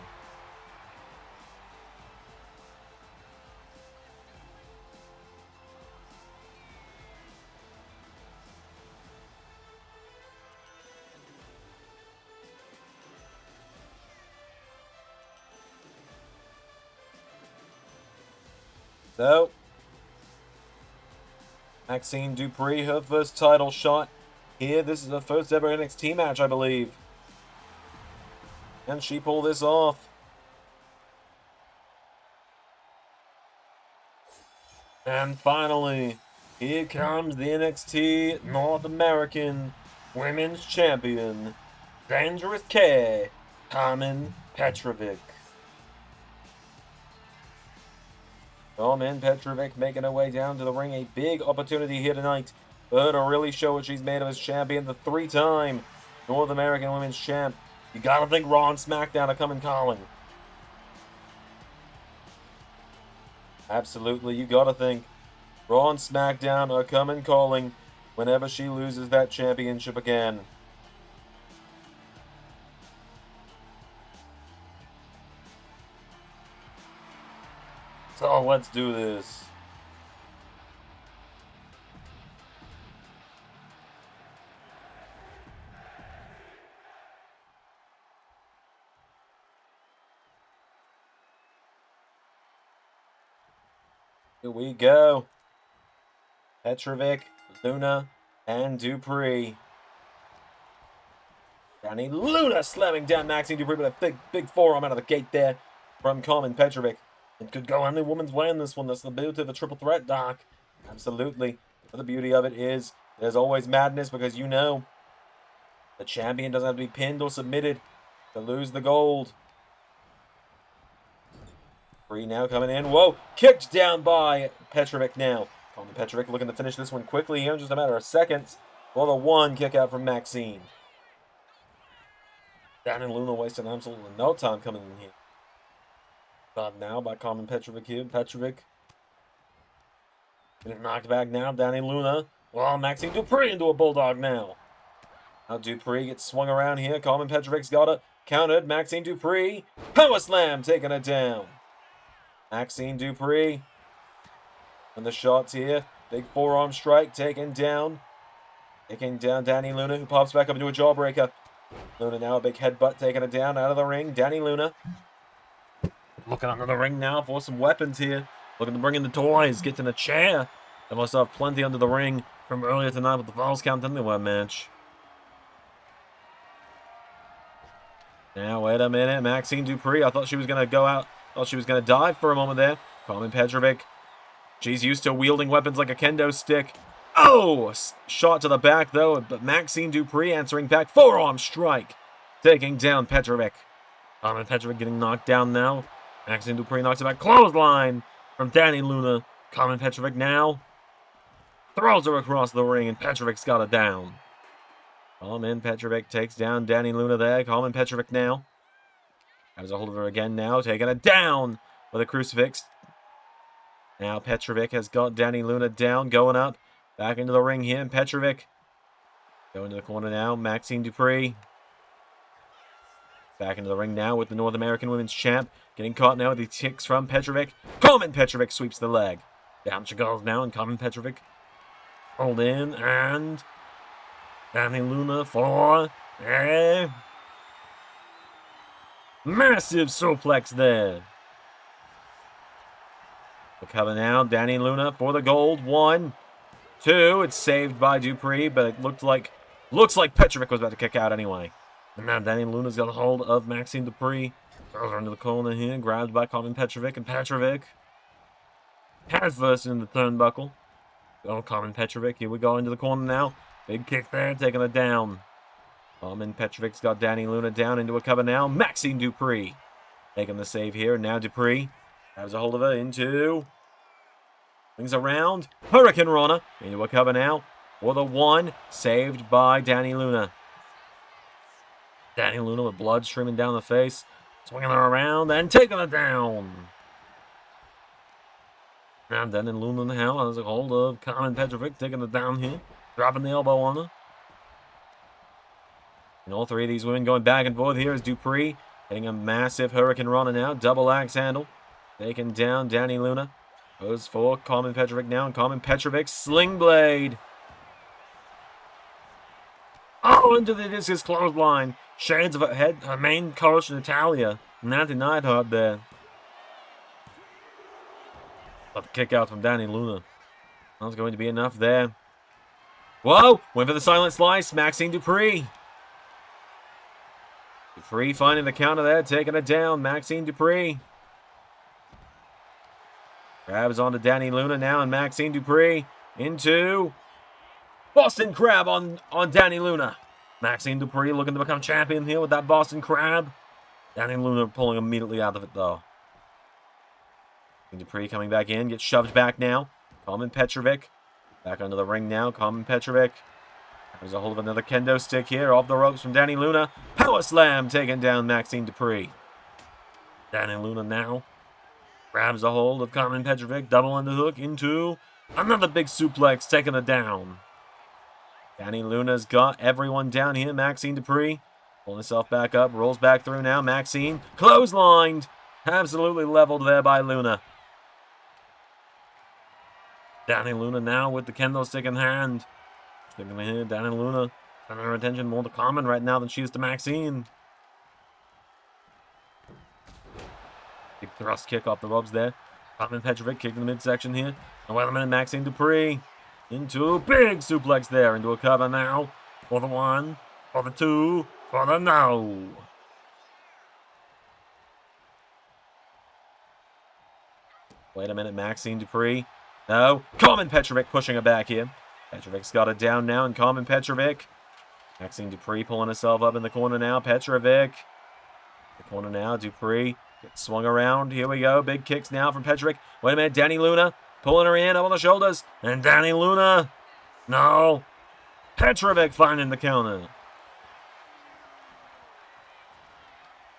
So, Maxine Dupree, her first title shot here. This is her first ever NXT match, I believe. Can she pull this off? And finally, here comes the NXT North American Women's Champion, Dangerous K, Karmen Petrovic. Karmen Petrovic making her way down to the ring. A big opportunity here tonight for her to really show what she's made of as champion. The 3-time North American Women's Champ. You gotta think Raw and SmackDown are coming calling. Absolutely, you gotta think Raw and SmackDown are coming calling whenever she loses that championship again. So let's do this. Here we go. Petrovic, Luna, and Dupree. Dani Luna slamming down Maxine Dupree with a big forearm out of the gate there from Karmen Petrovic. It could go any woman's way in this one. That's the beauty of a triple threat, Doc. Absolutely. But the beauty of it is there's always madness because you know the champion doesn't have to be pinned or submitted to lose the gold. Dupree now coming in. Whoa! Kicked down by Petrovic now. Karmen Petrovic looking to finish this one quickly here in just a matter of seconds. For the one kick out from Maxine. Dani Luna wasting absolutely no time coming in here. Got now by Karmen Petrovic here. Petrovic getting knocked back now. Dani Luna. Well, Maxine Dupree into a bulldog now. Now Dupree gets swung around here. Karmen Petrovic's got it. Countered. Maxine Dupree. Power slam taking it down. Maxine Dupree. And the shots here. Big forearm strike taken down. Taking down Dani Luna, who pops back up into a jawbreaker. Luna now a big headbutt taking it down out of the ring. Dani Luna looking under the ring now for some weapons here. Looking to bring in the toys. Getting a chair. They must have plenty under the ring from earlier tonight with the Falls Count Anywhere match. Now, wait a minute. Maxine Dupree. I thought she was going to go out. Thought she was going to dive for a moment there. Karmen Petrovic. She's used to wielding weapons like a kendo stick. Oh! Shot to the back, though. But Maxine Dupree answering back. Forearm strike. Taking down Petrovic. Karmen Petrovic getting knocked down now. Maxine Dupree knocks it back. Clothesline from Dani Luna. Karmen Petrovic now throws her across the ring, and Petrovic's got it down. Karmen Petrovic takes down Dani Luna there. Karmen Petrovic now has a hold of her again now, taking it down with a crucifix. Now Petrovic has got Dani Luna down, going up. Back into the ring here, and Petrovic going to the corner now. Maxine Dupree back into the ring now with the North American Women's Champ. Getting caught now with the kicks from Petrovic. Karmen Petrovic sweeps the leg. Down she goes now, and Karmen Petrovic hold in, and Dani Luna for a massive suplex there. We're coming now. Dani Luna for the gold. 1, 2. It's saved by Dupree, but it looks like Petrovic was about to kick out anyway. And now Dani Luna's got a hold of Maxine Dupree. Throws her into the corner here, grabbed by Karmen Petrovic, and Petrovic has first in the turnbuckle. Oh, Karmen Petrovic, here we go into the corner now. Big kick there, taking it down. Petrovic's got Dani Luna down into a cover now. Maxine Dupree making the save here. Now Dupree has a hold of her into... Swings around. Hurricane Rana into a cover now. For the one. Saved by Dani Luna. Dani Luna with blood streaming down the face. Swinging her around and taking her down. Now Dani Luna in the hell has a hold of Karmen Petrovic, taking it down here. Dropping the elbow on her. And all three of these women going back and forth here is Dupree. Hitting a massive Hurricane Rana now. Double axe handle. Taking down Dani Luna. Goes for Karmen Petrovic now. And Karmen Petrovic, Sling Blade. Oh, into the discus clothesline. Shades of her head, her main coach, Natalia. Not denied her up there. But the kick out from Dani Luna. That's going to be enough there. Whoa! Went for the silent slice. Maxine Dupree. Dupree finding the counter there, taking it down. Maxine Dupree. Grabs onto Dani Luna now, and Maxine Dupree into Boston Crab on Dani Luna. Maxine Dupree looking to become champion here with that Boston Crab. Dani Luna pulling immediately out of it, though. Dupree coming back in, gets shoved back now. Karmen Petrovic back under the ring now. Karmen Petrovic has a hold of another kendo stick here off the ropes from Dani Luna. Power slam taking down Maxine Dupree. Dani Luna now grabs a hold of Karmen Petrovic, double underhook into another big suplex, taking her down. Dani Luna's got everyone down here. Maxine Dupree pulling herself back up, rolls back through now. Maxine clotheslined, absolutely leveled there by Luna. Dani Luna now with the kendo stick in hand. Sticking here, Dani Luna turning her attention more to Karmen right now than she is to Maxine. Big thrust kick off the ropes there. Karmen Petrovic kicking the midsection here. And wait a minute, Maxine Dupree into a big suplex there, into a cover now. For the one, for the two, for the no. Wait a minute, Maxine Dupree. No, Karmen Petrovic pushing her back here. Petrovic's got it down now, and Karmen Petrovic. Maxine Dupree pulling herself up in the corner now. Petrovic. The corner now, Dupree. Gets swung around. Here we go. Big kicks now from Petrovic. Wait a minute, Dani Luna pulling her in up on the shoulders. And Dani Luna. No. Petrovic finding the counter.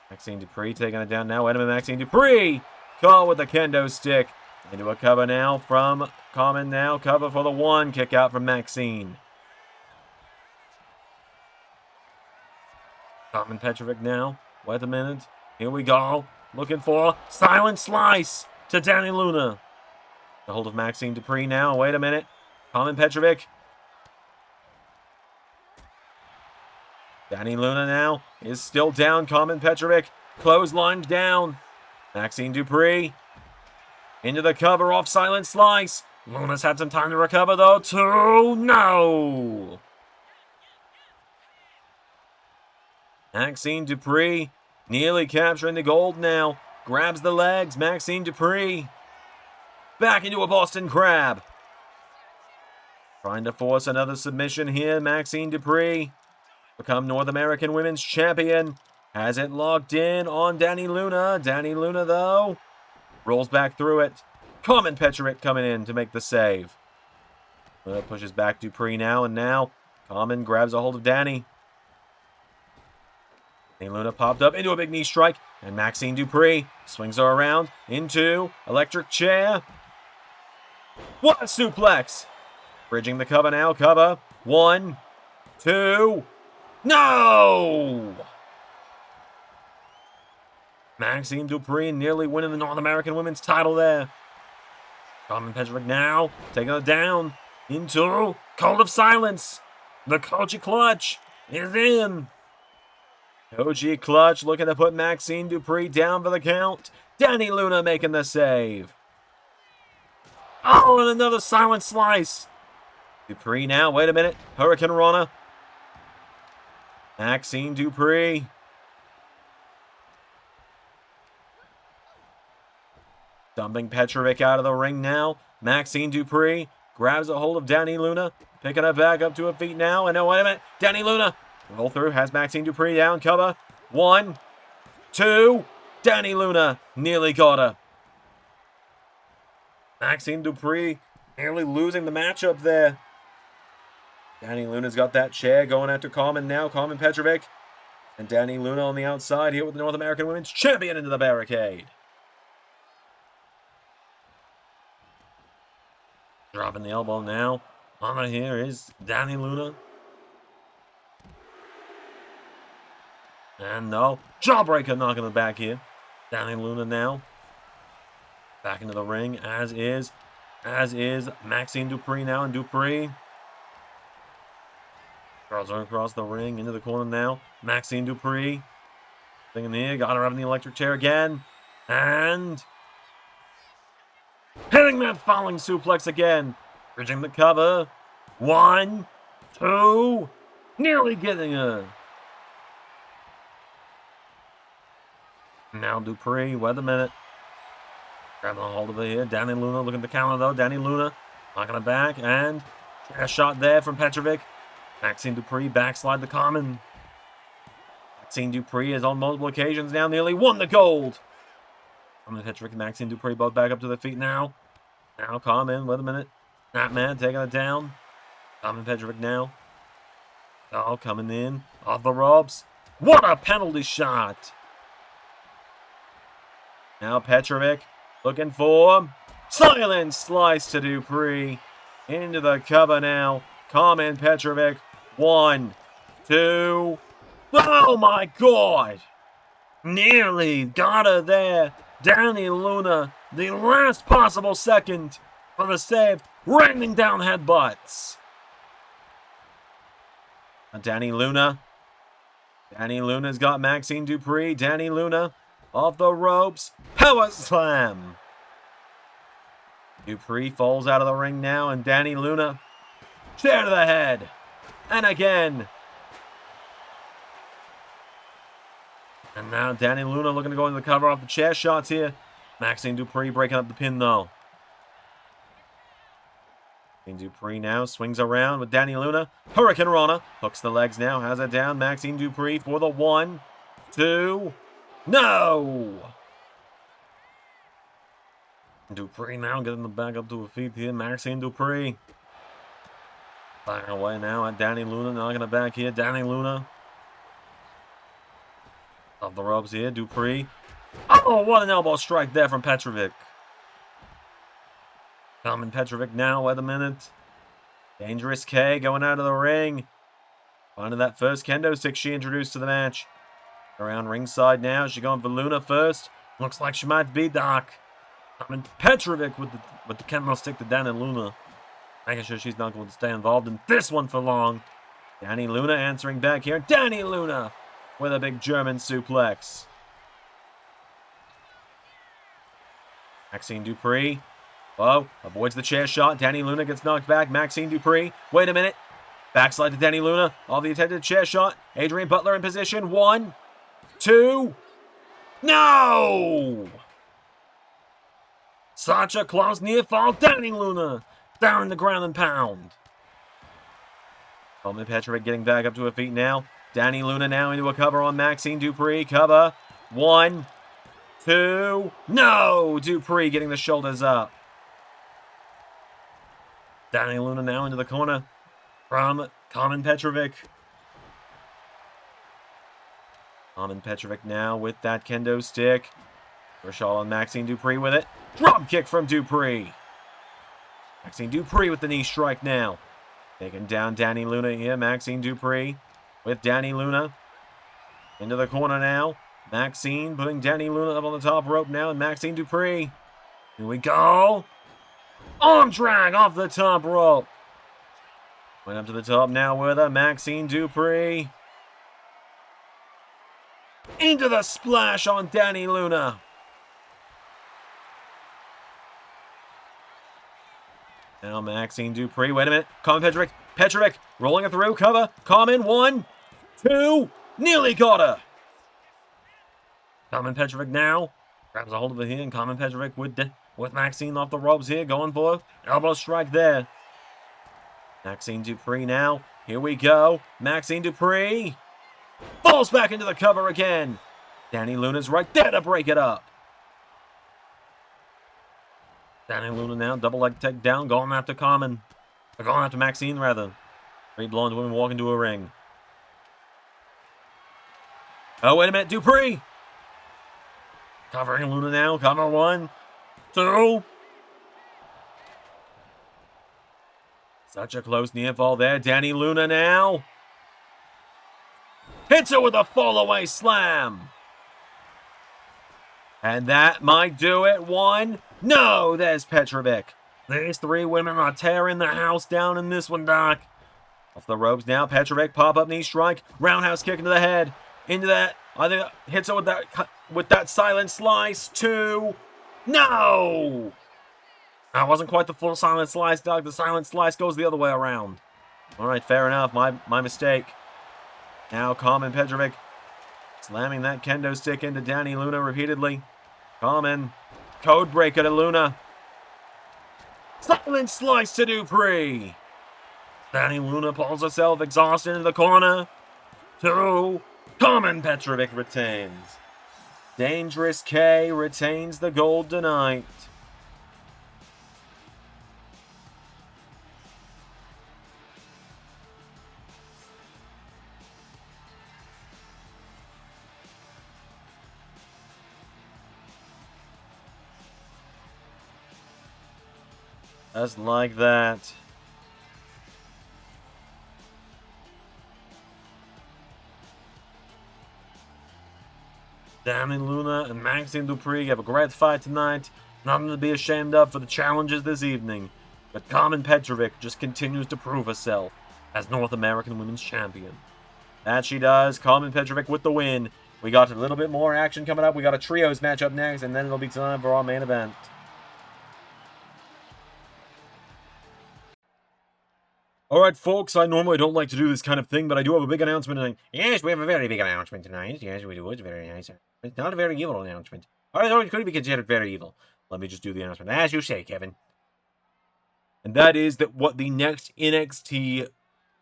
Maxine Dupree taking it down now. Wait a minute, Maxine Dupree. Caught with the kendo stick. Into a cover now from Karmen now. Cover for the one. Kick out from Maxine. Karmen Petrovic now. Wait a minute. Here we go. Looking for silent slice to Dani Luna. The hold of Maxine Dupree now. Wait a minute. Karmen Petrovic. Dani Luna now is still down. Karmen Petrovic clotheslined down. Maxine Dupree into the cover off silent slice. Luna's had some time to recover though. No. Maxine Dupree nearly capturing the gold now. Grabs the legs. Maxine Dupree back into a Boston Crab. Trying to force another submission here. Maxine Dupree become North American Women's Champion. Has it locked in on Dani Luna. Dani Luna though rolls back through it. Karmen Petrovic coming in to make the save. Luna pushes back Dupree now, and now Karmen grabs a hold of Dani. And Luna popped up into a big knee strike, and Maxine Dupree swings her around into electric chair. What a suplex! Bridging the cover now. Cover. 1, 2. No! Maxine Dupree nearly winning the North American Women's title there. Karmen Petrovic now taking it down into Cult of Silence. The Koji Clutch is in. Koji Clutch looking to put Maxine Dupree down for the count. Dani Luna making the save. Oh, and another silent slice. Dupree now. Wait a minute. Hurricane Rana. Maxine Dupree. Dumping Petrovic out of the ring now. Maxine Dupree grabs a hold of Dani Luna. Picking her back up to her feet now. And now, wait a minute. Dani Luna Roll through, has Maxine Dupree down, cover. 1, 2, Danny Luna nearly got her. Maxine Dupree nearly losing the matchup there. Danny Luna's got that chair going after Karmen now. Karmen Petrovic. And Danny Luna on the outside here with the North American Women's Champion into the barricade. Dropping the elbow now. On her here is Danny Luna. And no. Jawbreaker knocking the back here. Danny Luna now. Back into the ring, as is Maxine Dupree now, and Dupree throws her across the ring, into the corner now. Maxine Dupree, thing in here, got her up in the electric chair again, and hitting that falling suplex again, bridging the cover. 1, 2, nearly getting her. Now Dupree, wait a minute. Grabbing a hold of it here. Danny Luna looking to counter though. Danny Luna knocking it back. And a shot there from Petrovic. Maxine Dupree backslide the Karmen. Maxine Dupree is on multiple occasions now nearly won the gold. Petrovic and Maxine Dupree both back up to their feet now. Now Karmen, wait a minute. Snapman taking it down. Karmen Petrovic now. Oh, coming in. Off the ropes. What a penalty shot. Now Petrovic. Looking for silent slice to Dupree. Into the cover now. Karmen Petrovic. 1, 2. Oh my God! Nearly got her there. Danny Luna, the last possible second for the save. Raining down headbutts. Danny Luna. Danny Luna's got Maxine Dupree. Danny Luna. Off the ropes. Power slam. Dupree falls out of the ring now, and Danny Luna. Chair to the head. And again. And now Danny Luna looking to go into the cover off the chair shots here. Maxine Dupree breaking up the pin though. Dupree now swings around with Danny Luna. Hurricane Rana. Hooks the legs now. Has it down. Maxine Dupree for the 1, 2. No! Dupree now getting the back up to her feet here. Maxine Dupree. Back away now at Danny Luna. Knocking it back here. Danny Luna. Off the ropes here. Dupree. Oh, what an elbow strike there from Petrovic. Karmen Petrovic now. Wait a minute. Dangerous K going out of the ring. Finding that first kendo stick she introduced to the match. Around ringside now. She's going for Luna first. Looks like she might be Doc. Karmen Petrovic with the kendo stick to Danny Luna. Making sure she's not going to stay involved in this one for long. Danny Luna answering back here. Danny Luna with a big German suplex. Maxine Dupree. Oh, avoids the chair shot. Danny Luna gets knocked back. Maxine Dupree. Wait a minute. Backslide to Danny Luna. All the attempted chair shot. Adrian Butler in position. 1, 2. No! Such a close near fall. Danny Luna down in the ground and pound. Karmen Petrovic getting back up to her feet now. Danny Luna now into a cover on Maxine Dupree. Cover. 1, 2. No! Dupree getting the shoulders up. Danny Luna now into the corner from Karmen Petrovic. Karmen Petrovic now with that kendo stick. Rashal and Maxine Dupree with it. Drop kick from Dupree. Maxine Dupree with the knee strike now. Taking down Danny Luna here. Maxine Dupree with Danny Luna. Into the corner now. Maxine putting Danny Luna up on the top rope now. And Maxine Dupree. Here we go. Arm drag off the top rope. Went up to the top now with her. Maxine Dupree. Into the splash on Danny Luna. Now Maxine Dupree. Wait a minute. Karmen Petrovic. Petrovic rolling it through. Cover. Karmen. 1, 2. Nearly got her. Karmen Petrovic now. Grabs a hold of it here. And Karmen Petrovic with Maxine off the ropes here. Going for elbow strike there. Maxine Dupree now. Here we go. Maxine Dupree falls back into the cover again. Dani Luna's right there to break it up. Dani Luna now, double leg take down, going after Karmen. Going after Maxine, rather. 3 blonde women walk into a ring. Oh, wait a minute, Dupree! Covering Luna now, cover 1, 2. Such a close near fall there. Dani Luna now hits her with a fall-away slam. And that might do it. 1. No, there's Petrovic. These 3 women are tearing the house down in this one, Doc. Off the ropes now. Petrovic, pop-up knee strike. Roundhouse kick into the head. Into that. I think hits her with that silent slice. 2. No! That wasn't quite the full silent slice, Doc. The silent slice goes the other way around. All right, fair enough. My mistake. Now Karmen Petrovic slamming that kendo stick into Dani Luna repeatedly. Karmen, code breaker to Luna. Silent slice to Dupree. Dani Luna pulls herself exhausted into the corner. 2. Karmen Petrovic retains. Dangerous K retains the gold tonight. Just like that. Dani Luna and Maxine Dupree have a great fight tonight. Nothing to be ashamed of for the challenges this evening. But Karmen Petrovic just continues to prove herself as North American Women's Champion. That she does. Karmen Petrovic with the win. We got a little bit more action coming up. We got a trios match up next, and then it'll be time for our main event. Alright, folks, I normally don't like to do this kind of thing, but I do have a big announcement tonight. Yes, we have a very big announcement tonight. Yes, we do. It's very nice. It's not a very evil announcement. Or it could be considered very evil. Let me just do the announcement. As you say, Kevin. And that is that what the next NXT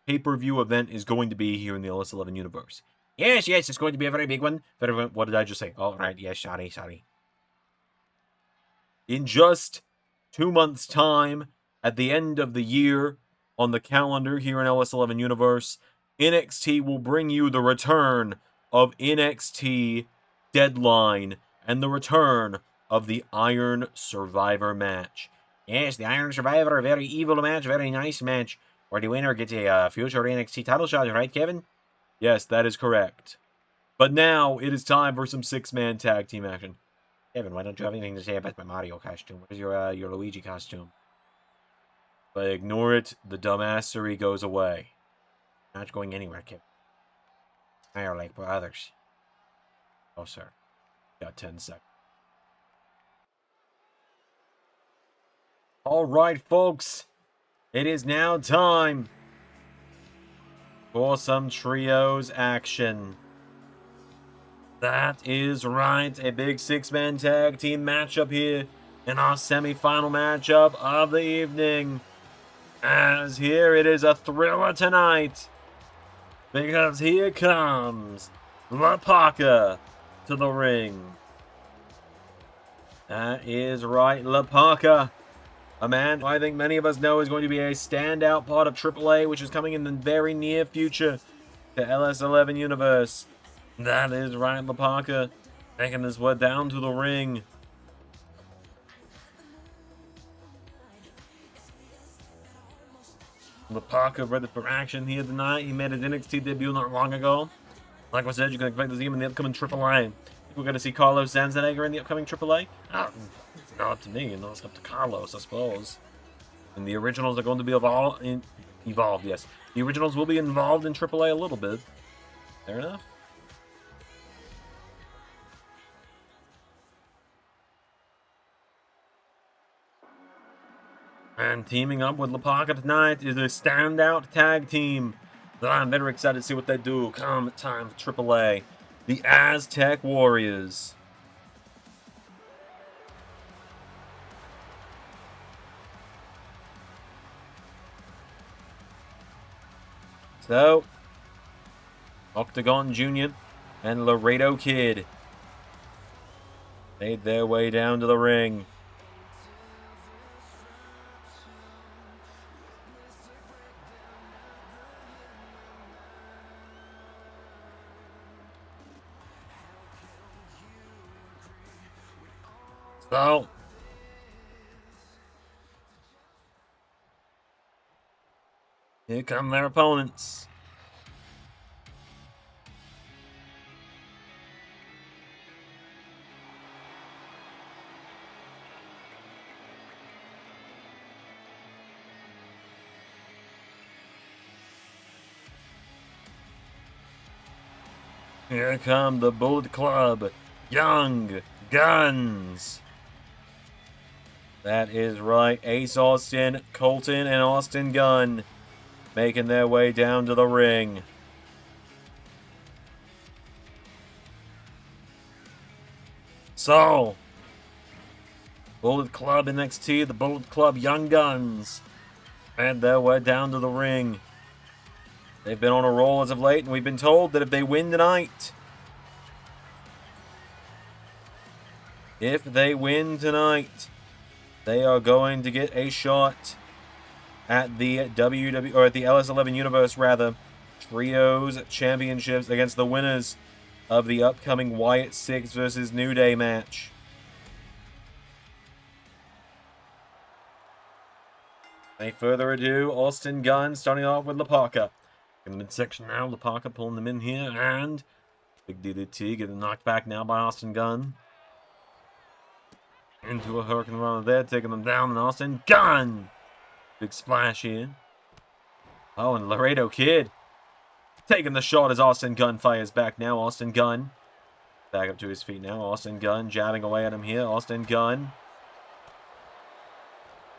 pay-per-view event is going to be here in the LS11 universe. Yes, it's going to be a very big one. What did I just say? All right, yes, sorry. In just 2 months' time, at the end of the year, on the calendar here in LS11 Universe, NXT will bring you the return of NXT Deadline and the return of the Iron Survivor match. Yes, the Iron Survivor, a very evil match, very nice match, where the winner gets a future NXT title shot, right, Kevin? Yes, that is correct. But now, it is time for some 6-man tag team action. Kevin, why don't you have anything to say about my Mario costume? Where's your Luigi costume? But ignore it, the dumbassery goes away. Not going anywhere, Kevin. I are like others. Oh, sir. Got 10 seconds. Alright, folks. It is now time for some trios action. That is right. A big 6-man tag team matchup here in our semi-final matchup of the evening. As here it is a thriller tonight, because here comes Parka to the ring. That is right, Parka, a man who I think many of us know is going to be a standout part of AAA, which is coming in the very near future to LS11 Universe. That is right, Parka, making his way down to the ring. Parka ready for action here tonight. He made his NXT debut not long ago. Like I said, you can expect to see him in the upcoming AAA. We're going to see Carlos Zanzanegger in the upcoming AAA. It's not up to me, it's up to Carlos, I suppose. And the originals are going to be evolved, yes. The originals will be involved in AAA a little bit. Fair enough. And teaming up with Parka tonight is a standout tag team that I'm very excited to see what they do come time for AAA. The Aztec Warriors. So, Octagon Jr. and Laredo Kid made their way down to the ring. So, here come their opponents. Here come the Bullet Club, Young Guns. That is right, Ace Austin, Colton, and Austin Gunn making their way down to the ring. So, Bullet Club NXT, the Bullet Club Young Guns made their way down to the ring. They've been on a roll as of late, and we've been told that if they win tonight, they are going to get a shot at the at the LS11 Universe Trios Championships against the winners of the upcoming Wyatt 6 versus New Day match. Without further ado, Austin Gunn starting off with Parka. In the midsection now, Parka pulling them in here, and big DDT getting knocked back now by Austin Gunn. Into a hurricane runner there, taking them down, and Austin Gunn! Big splash here. Oh, and Laredo Kid taking the shot as Austin Gunn fires back now. Austin Gunn back up to his feet now. Austin Gunn jabbing away at him here. Austin Gunn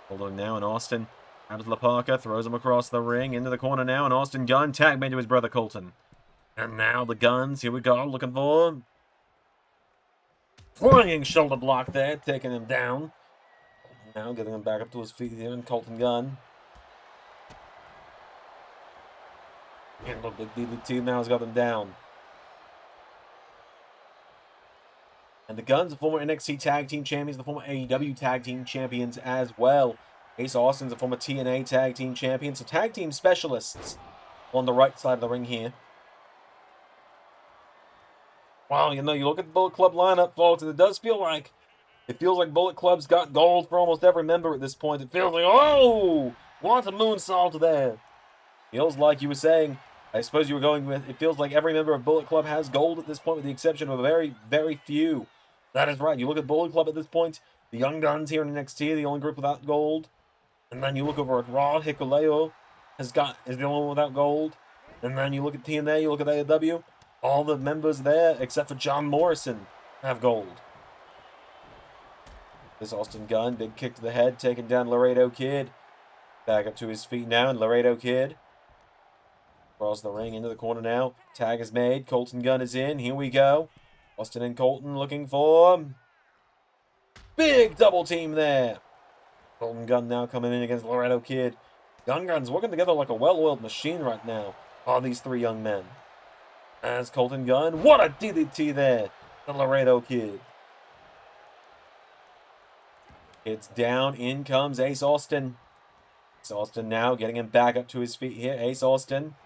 holding now, and Austin out of Parka, throws him across the ring, into the corner now, and Austin Gunn tag made to his brother Colton. And now the Guns, here we go, looking for flying shoulder block there, taking him down. Now getting him back up to his feet here, and Colton Gunn. And look, the DDT now has got him down. And the Guns, the former NXT Tag Team Champions, the former AEW Tag Team Champions as well. Ace Austin's a former TNA Tag Team Champion. So Tag Team Specialists on the right side of the ring here. Wow, you know, you look at the Bullet Club lineup, folks, and it feels like Bullet Club's got gold for almost every member at this point. It feels like, oh, want a moonsault there. Feels like you were saying, I suppose you were going with, it feels like every member of Bullet Club has gold at this point, with the exception of a very, very few. That is right. You look at Bullet Club at this point, the Young Guns here in NXT are the only group without gold. And then you look over at Raw, Hikuleo is the only one without gold. And then you look at TNA, you look at AEW, all the members there, except for John Morrison, have gold. This Austin Gunn, big kick to the head, taking down Laredo Kid. Back up to his feet now, and Laredo Kid across the ring into the corner now. Tag is made, Colton Gunn is in, here we go. Austin and Colton looking for big double team there. Colton Gunn now coming in against Laredo Kid. Young Guns working together like a well-oiled machine right now. All these three young men. As Colton Gunn, what a DDT there. The Laredo Kid. It's down, in comes Ace Austin. Ace Austin now getting him back up to his feet here. Ace Austin.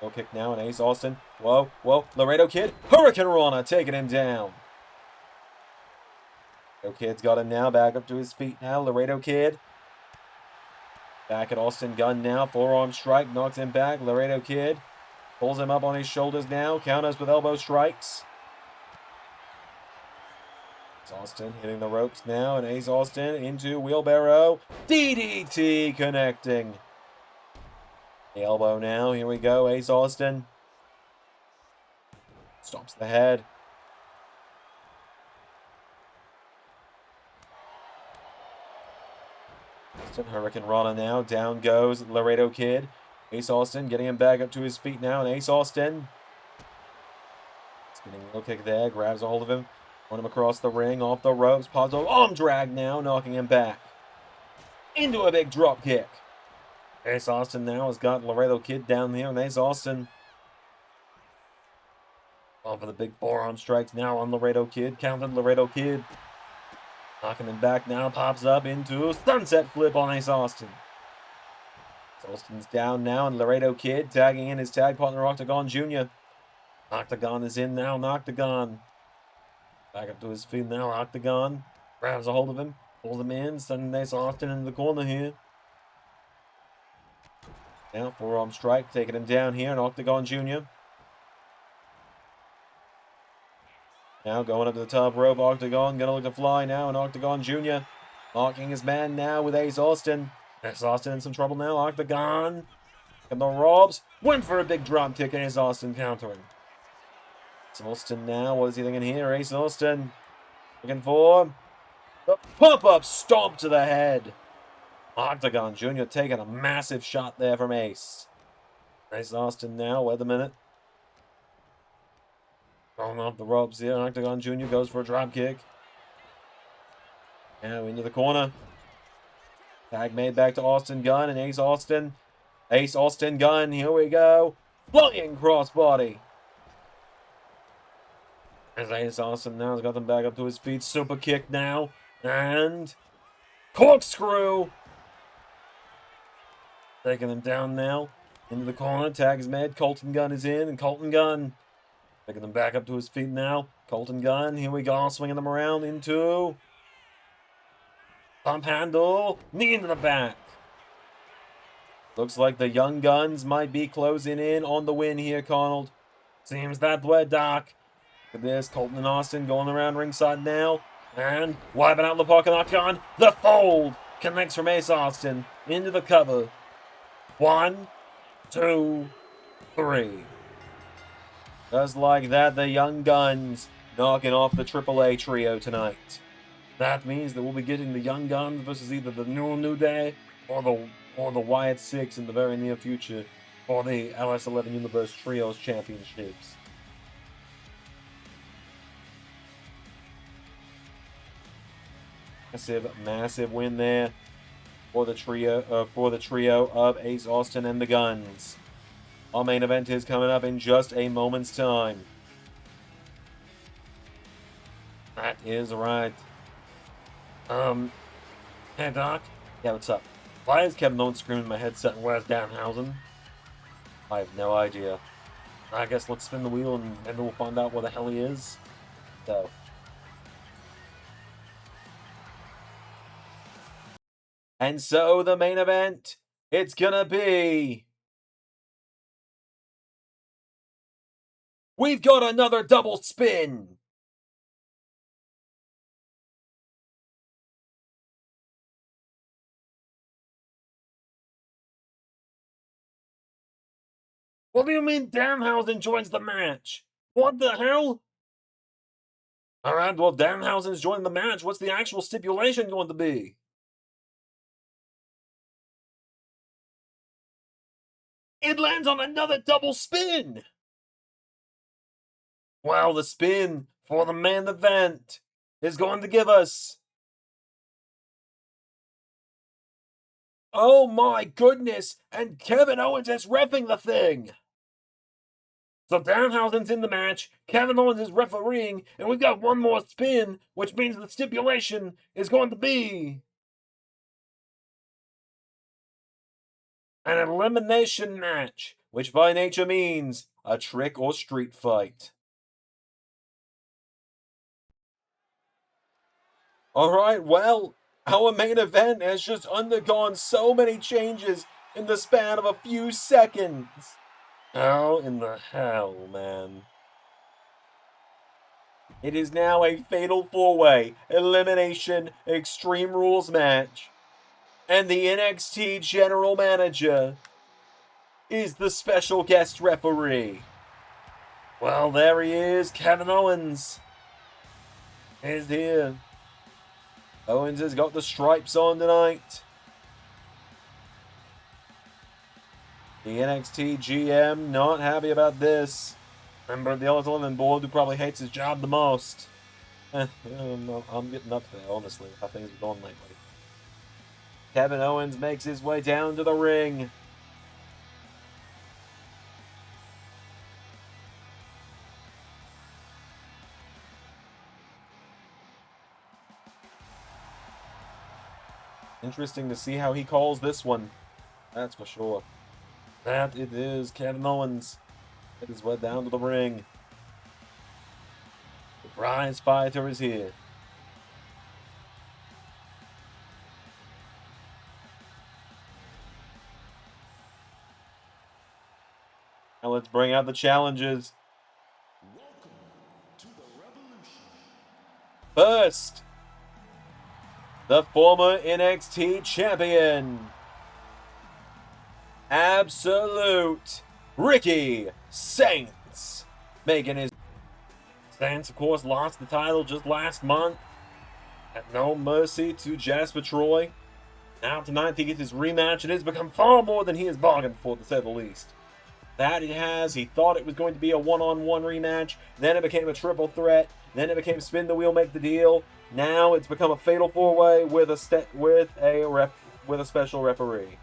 No kick now, and Ace Austin. Whoa, whoa, Laredo Kid. Hurricane Rana taking him down. Laredo Kid's got him now, back up to his feet now. Laredo Kid. Back at Austin Gunn now. Forearm strike, knocks him back. Laredo Kid pulls him up on his shoulders now. Counters with elbow strikes. Ace Austin hitting the ropes now, and Ace Austin into wheelbarrow. DDT connecting. The elbow now. Here we go. Ace Austin stops the head. Hurricane Rana now. Down goes Laredo Kid. Ace Austin getting him back up to his feet now. And Ace Austin spinning low kick there. Grabs a hold of him. On him across the ring. Off the ropes. Pods arm drag now. Knocking him back. Into a big drop kick. Ace Austin now has got Laredo Kid down there, and Ace Austin on for the big forearm strikes now on Laredo Kid. Counted Laredo Kid. Knocking him back now, pops up into a sunset flip on Ace Austin. Ace Austin's down now, and Laredo Kid tagging in his tag partner Octagon Jr. Octagon is in now, and Octagon back up to his feet now. Octagon grabs a hold of him, pulls him in, sending Ace Austin into the corner here. Now, forearm strike, taking him down here, and Octagon Jr. Now going up to the top rope, Octagon gonna look to fly now, and Octagon Jr. Marking his man now with Ace Austin. Ace Austin in some trouble now, Octagon. And the ropes, went for a big drop kick, and Ace Austin countering. Ace Austin now, what is he thinking here? Ace Austin looking for the pop-up stomp to the head. Octagon Jr. taking a massive shot there from Ace. Ace Austin now, wait a minute. Going off the ropes here, Octagon Jr. goes for a drop kick. Now into the corner. Tag made back to Austin Gunn and Ace Austin. Ace Austin Gunn, here we go. Flying crossbody. As Ace Austin now has got them back up to his feet. Super kick now. And corkscrew. Taking them down now. Into the corner. Tag is made. Colton Gunn is in. And Colton Gunn taking them back up to his feet now. Colton Gunn. Here we go. Swinging them around into pump handle. Knee into the back. Looks like the Young Guns might be closing in on the win here, Connell. Seems that way, Doc. Look at this. Colton and Austin going around ringside now. And wiping out the Parka Octagon. The fold connects from Ace Austin into the cover. 1, 2, 3. Just like that, the Young Guns knocking off the AAA trio tonight. That means that we'll be getting the Young Guns versus either the New Day or the Wyatt Six in the very near future for the LS11 Universe Trios Championships. Massive win there for the trio of Ace Austin and the Guns. Our main event is coming up in just a moment's time. That is right. Hey Doc. Yeah, what's up? Why is Kevin Owens screaming in my headset and where's Danhausen? I have no idea. I guess let's spin the wheel and maybe we'll find out where the hell he is. So. And so the main event, it's gonna be... We've got another double spin! What do you mean Danhausen joins the match? What the hell? Alright, well Danhausen's joining the match. What's the actual stipulation going to be? It lands on another double spin! Well, the spin for the main event is going to give us... Oh my goodness! And Kevin Owens is reffing the thing! So Danhausen's in the match, Kevin Owens is refereeing, and we've got one more spin, which means the stipulation is going to be... an elimination match, which by nature means a trick or street fight. Alright, well, our main event has just undergone so many changes in the span of a few seconds. How in the hell, man? It is now a fatal four-way elimination Extreme Rules match. And the NXT General Manager is the special guest referee. Well, there he is. Kevin Owens is here. Owens has got the stripes on tonight. The NXT GM not happy about this. Member of the LS11 board who probably hates his job the most. I'm getting up there, honestly, how things have gone lately. Kevin Owens makes his way down to the ring. Interesting to see how he calls this one. That's for sure. That it is Kevin Owens. It is way down to the ring. The prize fighter is here. Now let's bring out the challengers. Welcome to the revolution. First, the former NXT champion, Absolute Ricky Saints, making his... Saints, of course, lost the title just last month at No Mercy to Jasper Troy. Now tonight he gets his rematch. It has become far more than he has bargained for, to say the least. That it has. He thought it was going to be a one-on-one rematch. Then it became a triple threat. Then it became spin the wheel, make the deal. Now it's become a fatal four-way with a special referee.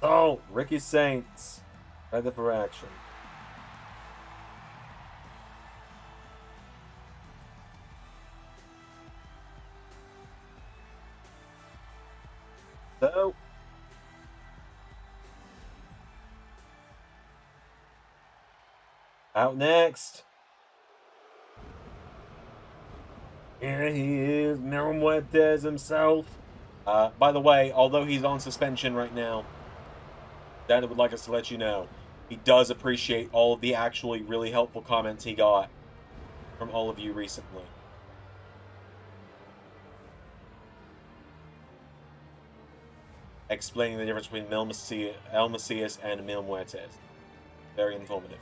Oh, Ricky Saints, ready for action. So, out next, here he is, Willetts himself. By the way, although he's on suspension right now, Dad would like us to let you know, he does appreciate all of the actually really helpful comments he got from all of you recently. Explaining the difference between El Mesias and Willetts. Very informative.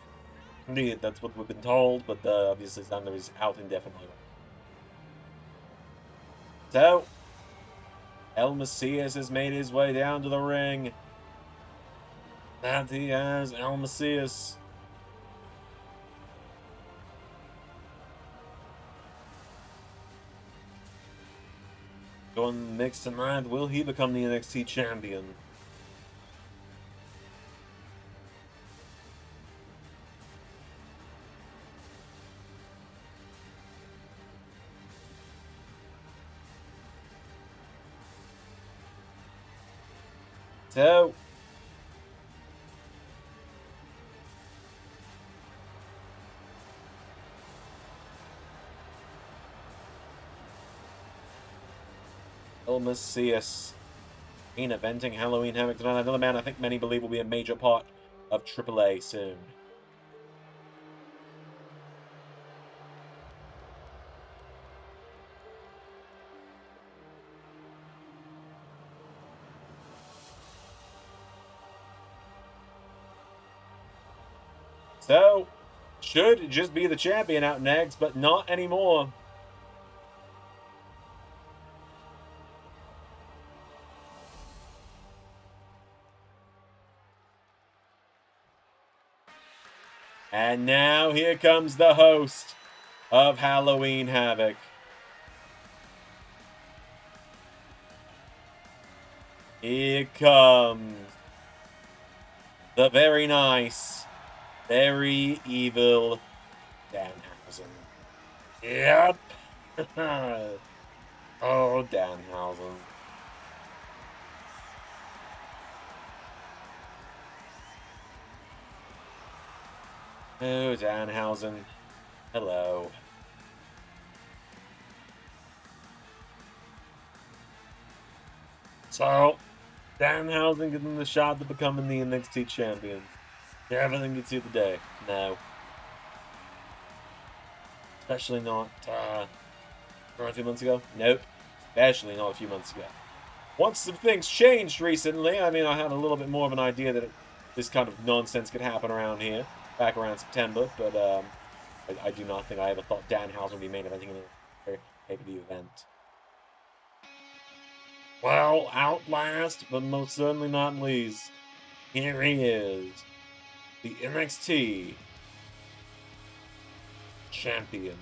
Indeed, that's what we've been told, but obviously Thunder is out indefinitely. So, El Mesias has made his way down to the ring. And he has El Mesias. Going next tonight, will he become the NXT champion? So, El Mesias main eventing Halloween Havoc tonight. Another man I think many believe will be a major part of AAA soon. So, should just be the champion out next, but not anymore. And now here comes the host of Halloween Havoc. Here comes the very nice, very evil Danhausen. Yep. Oh, Danhausen. Oh, Danhausen. Hello. So, Danhausen getting the shot to becoming the NXT champion. Everything gets you today. No. Especially not a few months ago. Nope. Especially not a few months ago. Once some things changed recently, I mean, I had a little bit more of an idea that this kind of nonsense could happen around here, back around September, but I do not think I ever thought Danhausen would be main eventing in a pay-per-view event. Well, out last, but most certainly not least, here he is, the NXT champion.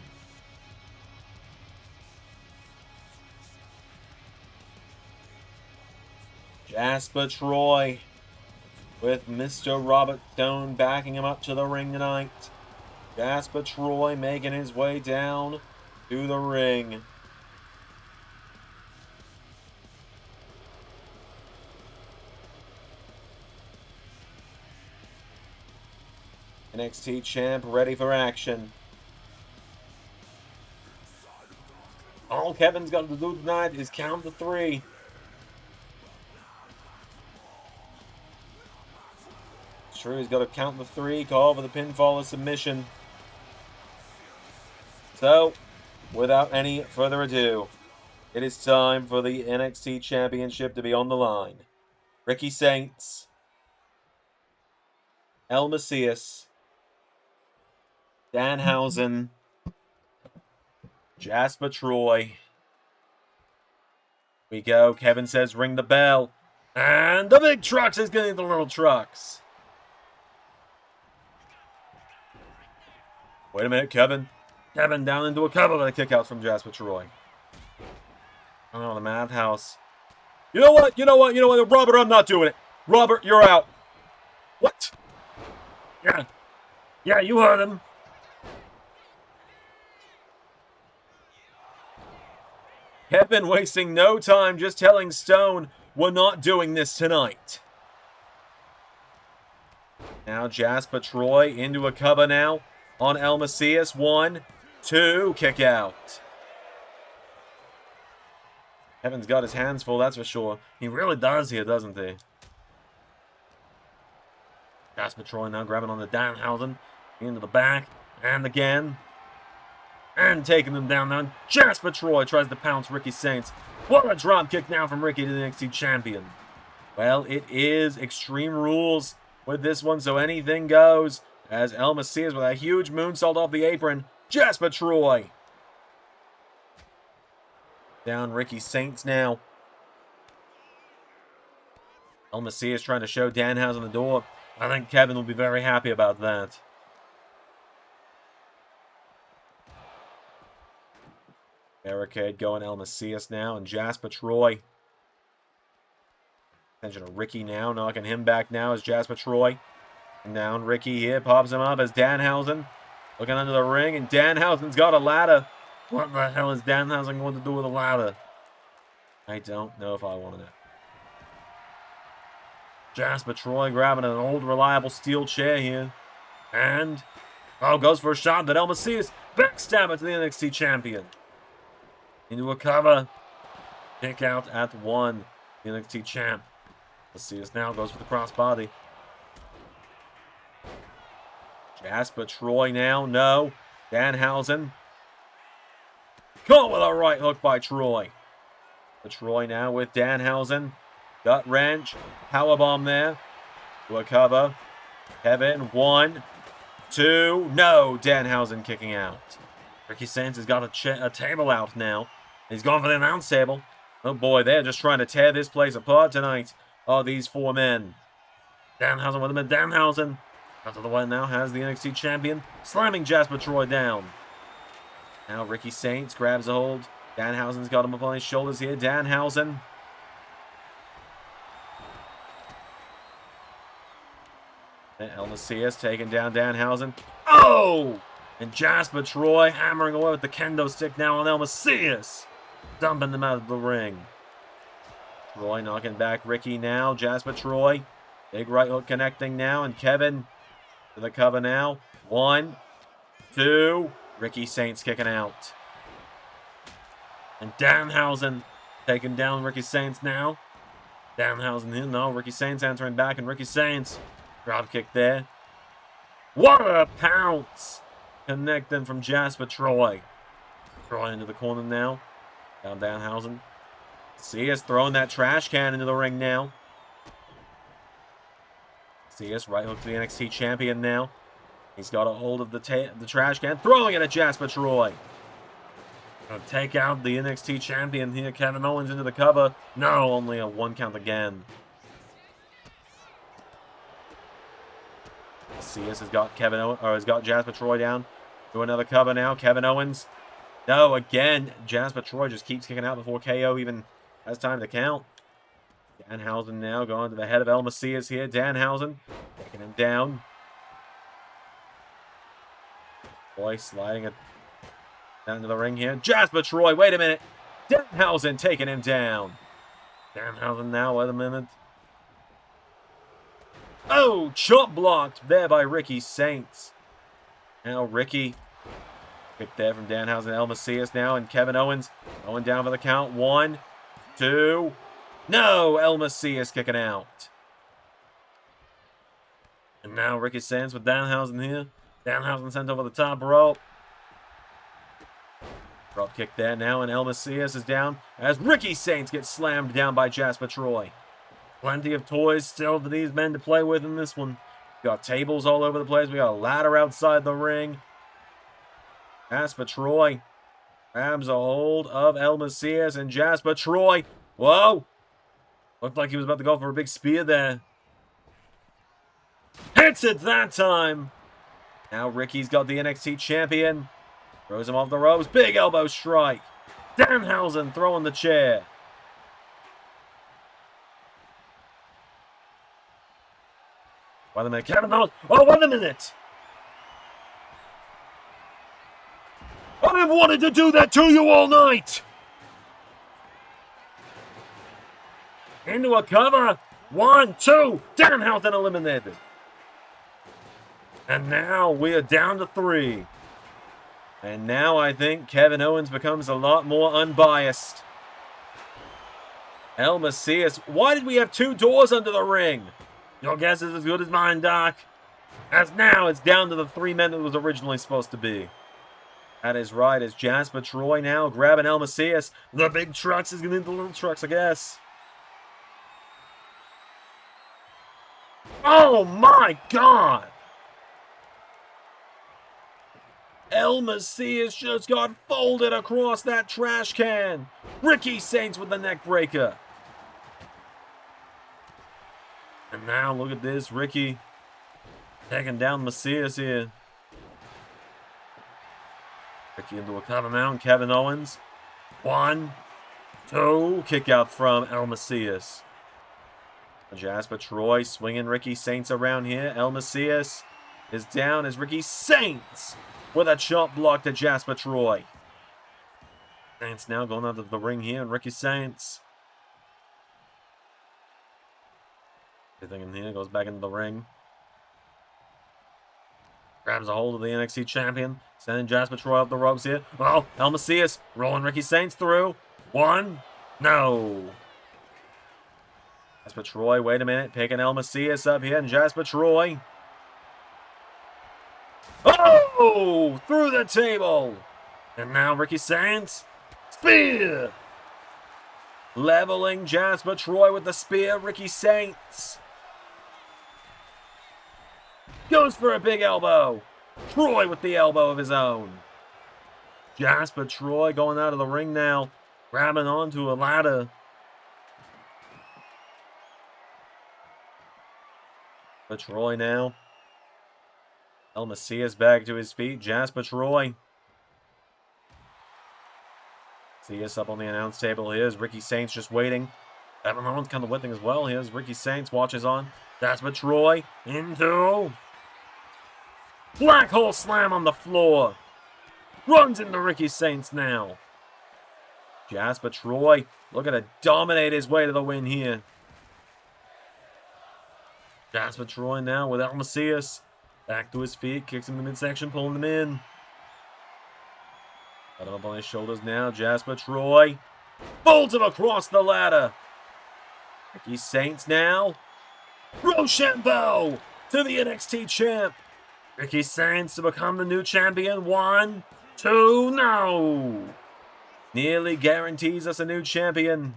Jasper Troy with Mr. Robert Stone backing him up to the ring tonight. Jasper Troy making his way down to the ring. NXT champ ready for action. All Kevin's got to do tonight is count to 3. Sure, he's got to count the 3, call for the pinfall or submission. So, without any further ado, it is time for the NXT Championship to be on the line. Ricky Saints, Mesias, Danhausen, Jasper Troy. We go. Kevin says ring the bell. And the big trucks is getting the little trucks. Wait a minute, Kevin. Kevin down into a cover with a kick out from Jasper Troy. Oh, the madhouse. You know what? Robert, I'm not doing it. Robert, you're out. What? Yeah, you heard him. Kevin wasting no time just telling Stone, we're not doing this tonight. Now Jasper Troy into a cover now on Mesias. 1, 2, kick out. Kevin's got his hands full, that's for sure. He really does here, doesn't he? Jasper Troy now grabbing on the Danhausen. Into the back. And again. And taking them down now. Jasper Troy tries to pounce Ricky Saints. What a drop kick now from Ricky to the NXT champion. Well, it is Extreme Rules with this one, so anything goes. As Mesias with a huge moonsault off the apron. Jasper Troy. Down Ricky Saints now. Mesias trying to show Danhausen the door. I think Kevin will be very happy about that. Barricade going Mesias now, and Jasper Troy. Attention to Ricky now, knocking him back now as Jasper Troy. And down Ricky here, pops him up as Danhausen. Looking under the ring, and Danhausen's got a ladder. What the hell is Danhausen going to do with a ladder? I don't know if I want to know. Jasper Troy grabbing an old reliable steel chair here. And, goes for a shot that Mesias backstabber to the NXT champion. Into a cover. Kick out at 1. The NXT champ. Mesias now goes for the crossbody. Jasper Troy now. No. Danhausen. Caught with a right hook by Troy. But Troy now with Danhausen. Gut wrench. Powerbomb there. To a cover. Kevin. 1, 2. No. Danhausen kicking out. Ricky Saints has got a table out now. He's gone for the announce table. Oh boy, they're just trying to tear this place apart tonight. Oh, these 4 men. Danhausen with him, and Danhausen out of the way now has the NXT champion, slamming Jasper Troy down. Now Ricky Saints grabs a hold. Danhausen's got him up on his shoulders here. Danhausen. And Mesias taking down Danhausen. Oh! And Jasper Troy hammering away with the kendo stick now on Mesias. Dumping them out of the ring. Troy knocking back Ricky now. Jasper Troy. Big right hook connecting now. And Kevin to the cover now. 1, 2. Ricky Saints kicking out. And Danhausen taking down Ricky Saints now. Danhausen in. No, Ricky Saints answering back. And Ricky Saints. Drop kick there. What a pounce. Connecting from Jasper Troy. Troy into the corner now. Down Danhausen. Mesias throwing that trash can into the ring now. Mesias right hook to the NXT champion now. He's got a hold of the trash can. Throwing it at Jasper Troy. Gonna take out the NXT champion here. Kevin Owens into the cover. No, only a 1 count again. Mesias has got has got Jasper Troy down. Do another cover now. Kevin Owens. No, again. Jasper Troy just keeps kicking out before KO even has time to count. Danhausen now going to the head of El Mesias here. Danhausen taking him down. Troy sliding it down to the ring here. Jasper Troy, wait a minute. Danhausen taking him down. Danhausen now, wait a minute. Oh, chop blocked there by Ricky Saints. Now Ricky picked there from Danhausen. El Mesias now, and Kevin Owens going down for the count. 1, 2. No, El Mesias kicking out. And now Ricky Saints with Danhausen here. Danhausen sent over the top rope. Drop kick there now, and El Mesias is down as Ricky Saints gets slammed down by Jasper Troy. Plenty of toys still for these men to play with in this one. We got tables all over the place. We got a ladder outside the ring. Jasper Troy grabs a hold of El Mesias, and Jasper Troy. Whoa! Looked like he was about to go for a big spear there. Hits it that time. Now Ricky's got the NXT champion. Throws him off the ropes. Big elbow strike. Danhausen throwing the chair. Wait a minute. Kevin Owens. Oh, wait a minute. I've wanted to do that to you all night. Into a cover. 1, 2. Danhausen eliminated. And now we are down to 3. And now I think Kevin Owens becomes a lot more unbiased. El Mesias. Why did we have 2 doors under the ring? Your guess is as good as mine, Doc. As now it's down to the 3 men it was originally supposed to be. That is right. As Jasper Troy now grabbing El Mesias. The big trucks is getting into the little trucks, I guess. Oh my God! El Mesias just got folded across that trash can. Ricky Saints with the neck breaker. And now look at this. Ricky taking down Mesias here. Ricky into a cover mount. Kevin Owens. 1, 2. Kick out from El Mesias. Jasper Troy swinging Ricky Saints around here. El Mesias is down as Ricky Saints with a chop block to Jasper Troy. Saints now going out of the ring here, and Ricky Saints. Everything in here goes back into the ring. Grabs a hold of the NXT champion, sending Jasper Troy up the ropes here. Oh, El Mesias rolling Ricky Saints through. 1, no. Jasper Troy, wait a minute, picking El Mesias up here, and Jasper Troy. Oh! Through the table! And now Ricky Saints. Spear! Leveling Jasper Troy with the spear. Ricky Saints goes for a big elbow. Troy with the elbow of his own. Jasper Troy going out of the ring now, grabbing onto a ladder. But Troy now. El Mesias back to his feet. Jasper Troy. Mesias up on the announce table. Here's Ricky Saints just waiting. Kevin Owens kind of whipping as well. Here's Ricky Saints. Watches on. Jasper Troy into black hole slam on the floor. Runs into Ricky Saints now. Jasper Troy looking to dominate his way to the win here. Jasper Troy now with El Mesias. Back to his feet, kicks him in the midsection, pulling him in. Got him up on his shoulders now. Jasper Troy folds him across the ladder. Ricky Saints now. Rochambeau to the NXT champ. Ricky Saints to become the new champion. 1, 2, no. Nearly guarantees us a new champion.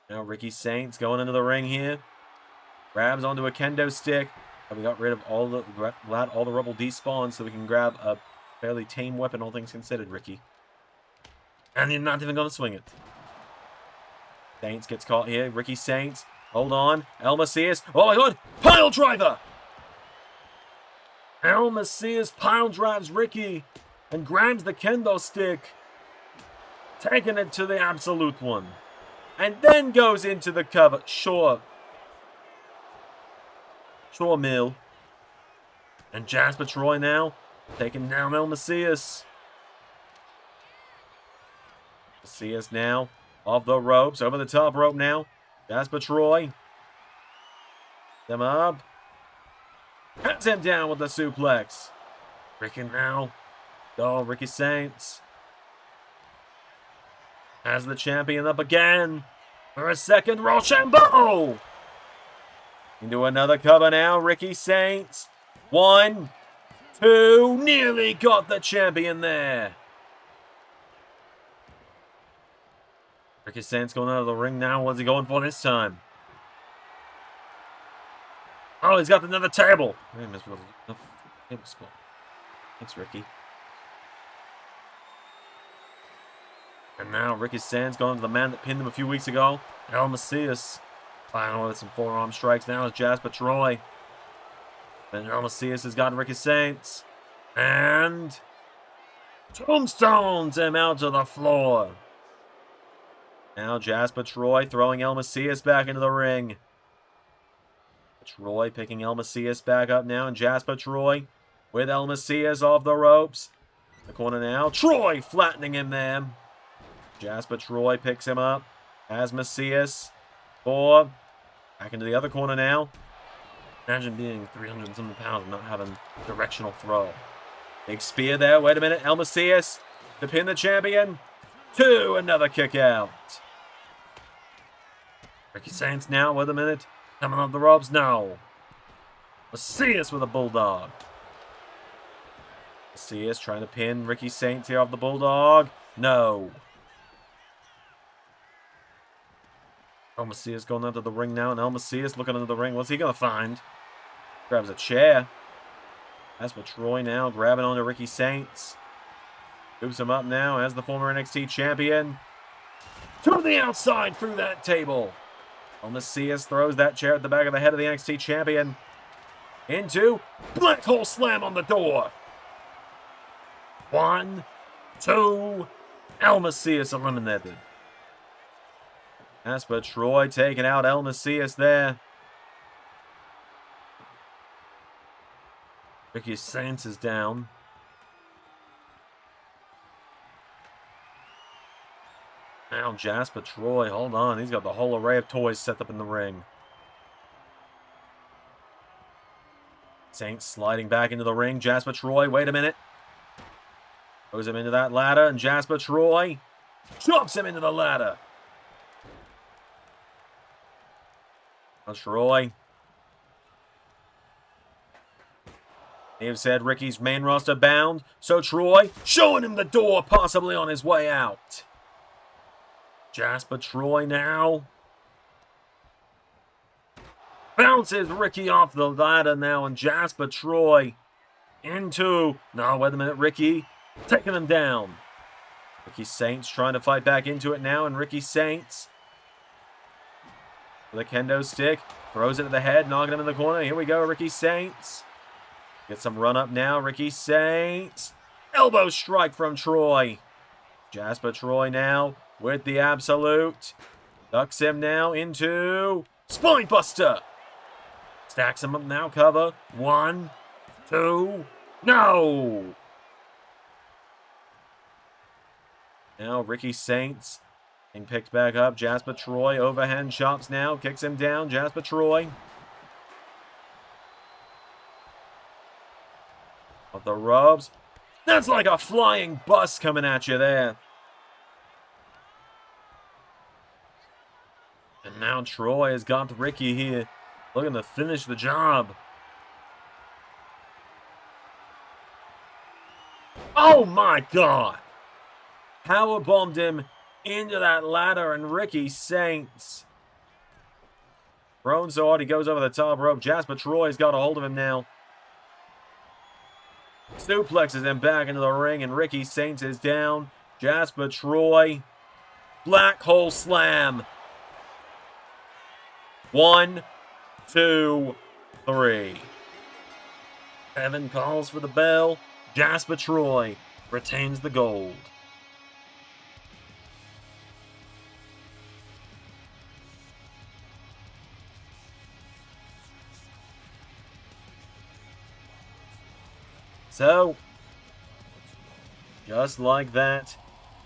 Now Ricky Saints going into the ring here. Grabs onto a kendo stick. And we got rid of all the rebel despawn so we can grab a fairly tame weapon, all things considered, Ricky. And you're not even going to swing it. Saints gets caught here. Ricky Saints. Hold on. El Mesias. Oh my God. Pile driver. Mesias pile drives Ricky and grabs the kendo stick, taking it to the absolute one. And then goes into the cover. Sure Mill. And Jasper Troy now taking down Mesias. Mesias now off the ropes, over the top rope now. Jasper Troy. Them up. Cuts him down with the suplex. Ricky now. Oh, Ricky Saints has the champion up again for a second Rochambeau. Into another cover now. Ricky Saints. 1, 2. Nearly got the champion there. Ricky Saints going out of the ring now. What's he going for this time? Oh, he's got another table. Table spot. Thanks, Ricky. And now Ricky Saints going to the man that pinned him a few weeks ago, Mesias. Finally with some forearm strikes now is Jasper Troy. Then Mesias has got Ricky Saints. And tombstones him out to the floor. Now Jasper Troy throwing Mesias back into the ring. Troy picking Mesias back up now, and Jasper Troy with Mesias off the ropes. The corner now. Troy flattening him there. Jasper Troy picks him up. Has Mesias. 4. Back into the other corner now. Imagine being 300 and something pounds and not having directional throw. Big spear there. Wait a minute. Mesias to pin the champion. 2. Another kick out. Ricky Saints now. Wait a minute. Coming off the ropes. No. Mesias with a bulldog. Mesias trying to pin Ricky Saints here off the bulldog. No. Mesias going under the ring now, and Mesias looking under the ring. What's he going to find? Grabs a chair. That's what Troy now grabbing onto Ricky Saints. Scoops him up now as the former NXT champion. To the outside through that table. Mesias throws that chair at the back of the head of the NXT champion. Into black hole slam on the door. 1, 2. Mesias eliminated. Jasper Troy taking out Mesias there. Ricky Saints is down. Now Jasper Troy, hold on. He's got the whole array of toys set up in the ring. Saints sliding back into the ring. Jasper Troy, wait a minute. Throws him into that ladder, and Jasper Troy chops him into the ladder. Now Troy. They've said Ricky's main roster bound, so Troy showing him the door, possibly on his way out. Jasper Troy now bounces Ricky off the ladder now, and Jasper Troy into... No, wait a minute, Ricky taking him down. Ricky Saints trying to fight back into it now, and Ricky Saints with a kendo stick throws it to the head, knocking him in the corner. Here we go, Ricky Saints. Get some run up now, Ricky Saints. Elbow strike from Troy. Jasper Troy now with the absolute. Ducks him now into Spine Buster. Stacks him up now, cover. 1, 2, no! Now Ricky Saints being picked back up. Jasper Troy overhand chops now. Kicks him down. Jasper Troy. Off the ropes. That's like a flying bus coming at you there. And now Troy has got Ricky here, looking to finish the job. Oh my God! Powerbombed him into that ladder, and Ricky Saints thrown so hard he goes over the top rope. Jasper Troy's got a hold of him now. Suplexes him back into the ring, and Ricky Saints is down. Jasper Troy, black hole slam. 1, 2, 3. Evan calls for the bell. Jasper Troy retains the gold. So, just like that,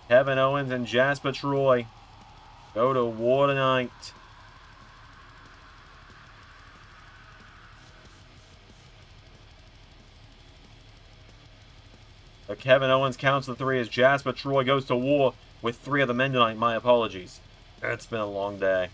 Kevin Owens and Jasper Troy go to war tonight. But Kevin Owens counts the 3 as Jasper Troy goes to war with 3 of the men tonight. My apologies. It's been a long day.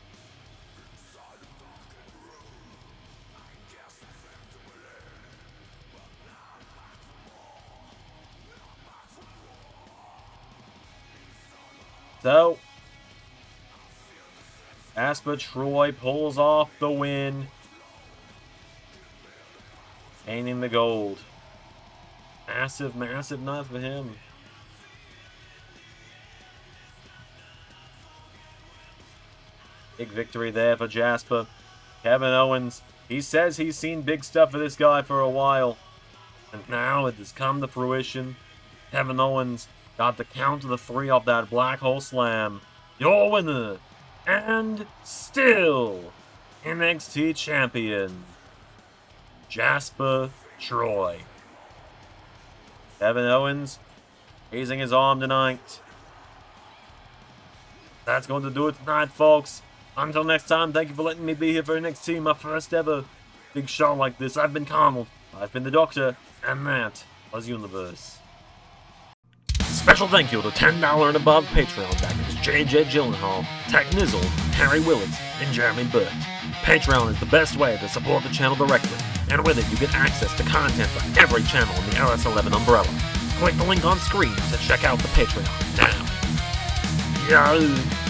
So, Jasper Troy pulls off the win, gaining the gold. Massive, massive night for him. Big victory there for Jasper. Kevin Owens, he says he's seen big stuff for this guy for a while. And now it has come to fruition. Kevin Owens got the count of the 3 off that black hole slam. Your winner, and still NXT champion, Jasper Troy. Kevin Owens raising his arm tonight. That's going to do it tonight, folks. Until next time, thank you for letting me be here for NXT, my first ever big show like this. I've been Carmel, I've been the Doctor, and that was Universe. Special thank you to $10 and above Patreon backers JJ Gyllenhaal, Tech Nizzle, Harry Willetts, and Jeremy Burt. Patreon is the best way to support the channel directly, and with it you get access to content for every channel in the LS11 umbrella. Click the link on screen to check out the Patreon now. Yo!